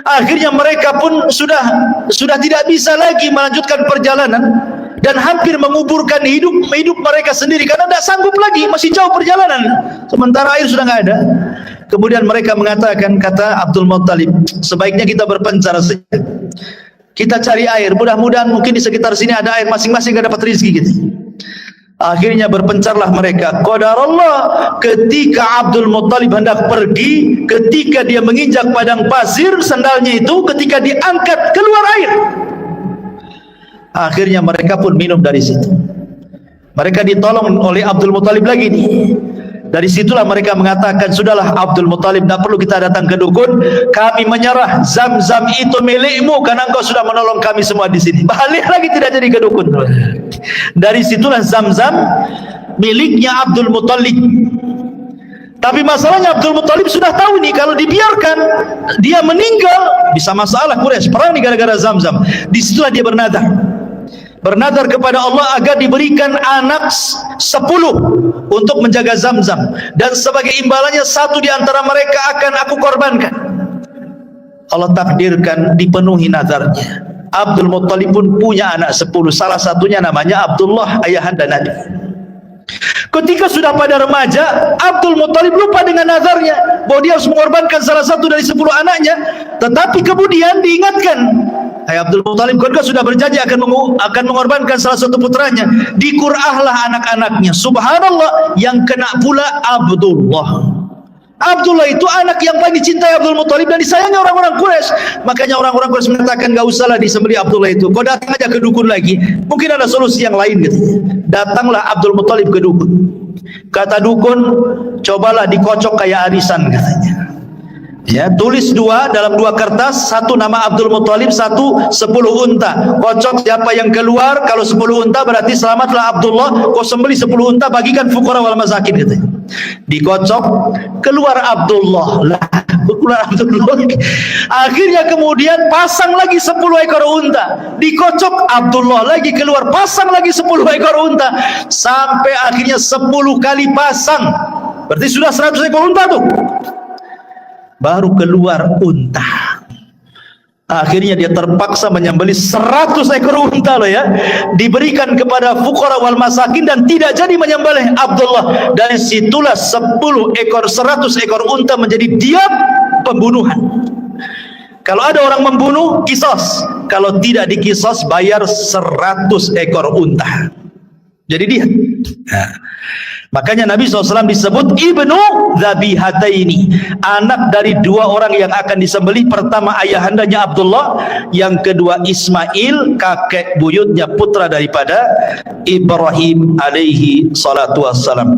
Akhirnya mereka pun sudah tidak bisa lagi melanjutkan perjalanan dan hampir menguburkan hidup mereka sendiri karena tidak sanggup lagi, masih jauh perjalanan. Sementara air sudah tidak ada. Kemudian mereka mengatakan, kata Abdul Muttalib, sebaiknya kita berpencar saja. Kita cari air, mudah-mudahan mungkin di sekitar sini ada air, masing-masing dapat rezeki gitu. Akhirnya berpencarlah mereka. Qadarullah, ketika Abdul Muttalib hendak pergi, ketika dia menginjak padang pasir, sandalnya itu ketika diangkat keluar air. Akhirnya mereka pun minum dari situ. Mereka ditolong oleh Abdul Muttalib lagi nih. Dari situlah mereka mengatakan, sudahlah Abdul Muttalib, tidak perlu kita datang ke dukun, kami menyerah, Zamzam itu milikmu karena engkau sudah menolong kami semua di sini. Balik lagi, tidak jadi ke dukun. Dari situlah Zamzam miliknya Abdul Muttalib. Tapi masalahnya Abdul Muttalib sudah tahu nih, kalau dibiarkan dia meninggal bisa masalah Quraisy, perang nih gara-gara Zamzam. Disitulah dia bernadar kepada Allah agar diberikan anak 10 untuk menjaga Zamzam, dan sebagai imbalannya satu di antara mereka akan aku korbankan. Allah takdirkan dipenuhi nazarnya. Abdul Muttalib pun punya anak 10, salah satunya namanya Abdullah, ayahanda Nabi. Ketika sudah pada remaja, Abdul Muttalib lupa dengan nazarnya bahwa dia harus mengorbankan salah satu dari 10 anaknya. Tetapi kemudian diingatkan, hai Abdul Muttalib, kau sudah berjanji akan mengorbankan salah satu putranya. Dikurahlah anak-anaknya. Subhanallah, yang kena pula Abdullah. Abdullah itu anak yang paling dicintai Abdul Muttalib dan disayangi orang-orang Quraisy. Makanya orang-orang Quraisy mengatakan, gak usahlah disembelih Abdullah itu, kau datang aja ke dukun lagi, mungkin ada solusi yang lain katanya. Datanglah Abdul Muttalib ke dukun. Kata dukun, cobalah dikocok kayak arisan katanya. Ya, tulis dua dalam dua kertas, satu nama Abdul Muttalib, satu 10 unta. Kocok siapa yang keluar, kalau 10 unta berarti selamatlah Abdullah. Kau sembeli 10 unta, bagikan fuqara wal masakin katanya. Dikocok, keluar Abdullah. Lah, keluar Abdullah. Akhirnya kemudian pasang lagi 10 ekor unta. Dikocok Abdullah lagi keluar, pasang lagi 10 ekor unta. Sampai akhirnya 10 kali pasang. Berarti sudah 100 ekor unta tuh. Baru keluar unta. Akhirnya dia terpaksa menyembelih 100 ekor unta loh ya. Diberikan kepada fuqara wal masakin dan tidak jadi menyembelih Abdullah. Dari situlah 100 ekor unta menjadi diat pembunuhan. Kalau ada orang membunuh, kisos. Kalau tidak dikisos, bayar 100 ekor unta. Jadi dia. Nah, makanya Nabi SAW disebut Ibnu Dzabihataini, anak dari dua orang yang akan disembelih. Pertama ayahandanya Abdullah, yang kedua Ismail, kakek buyutnya putra daripada Ibrahim alaihi salatu wassalam.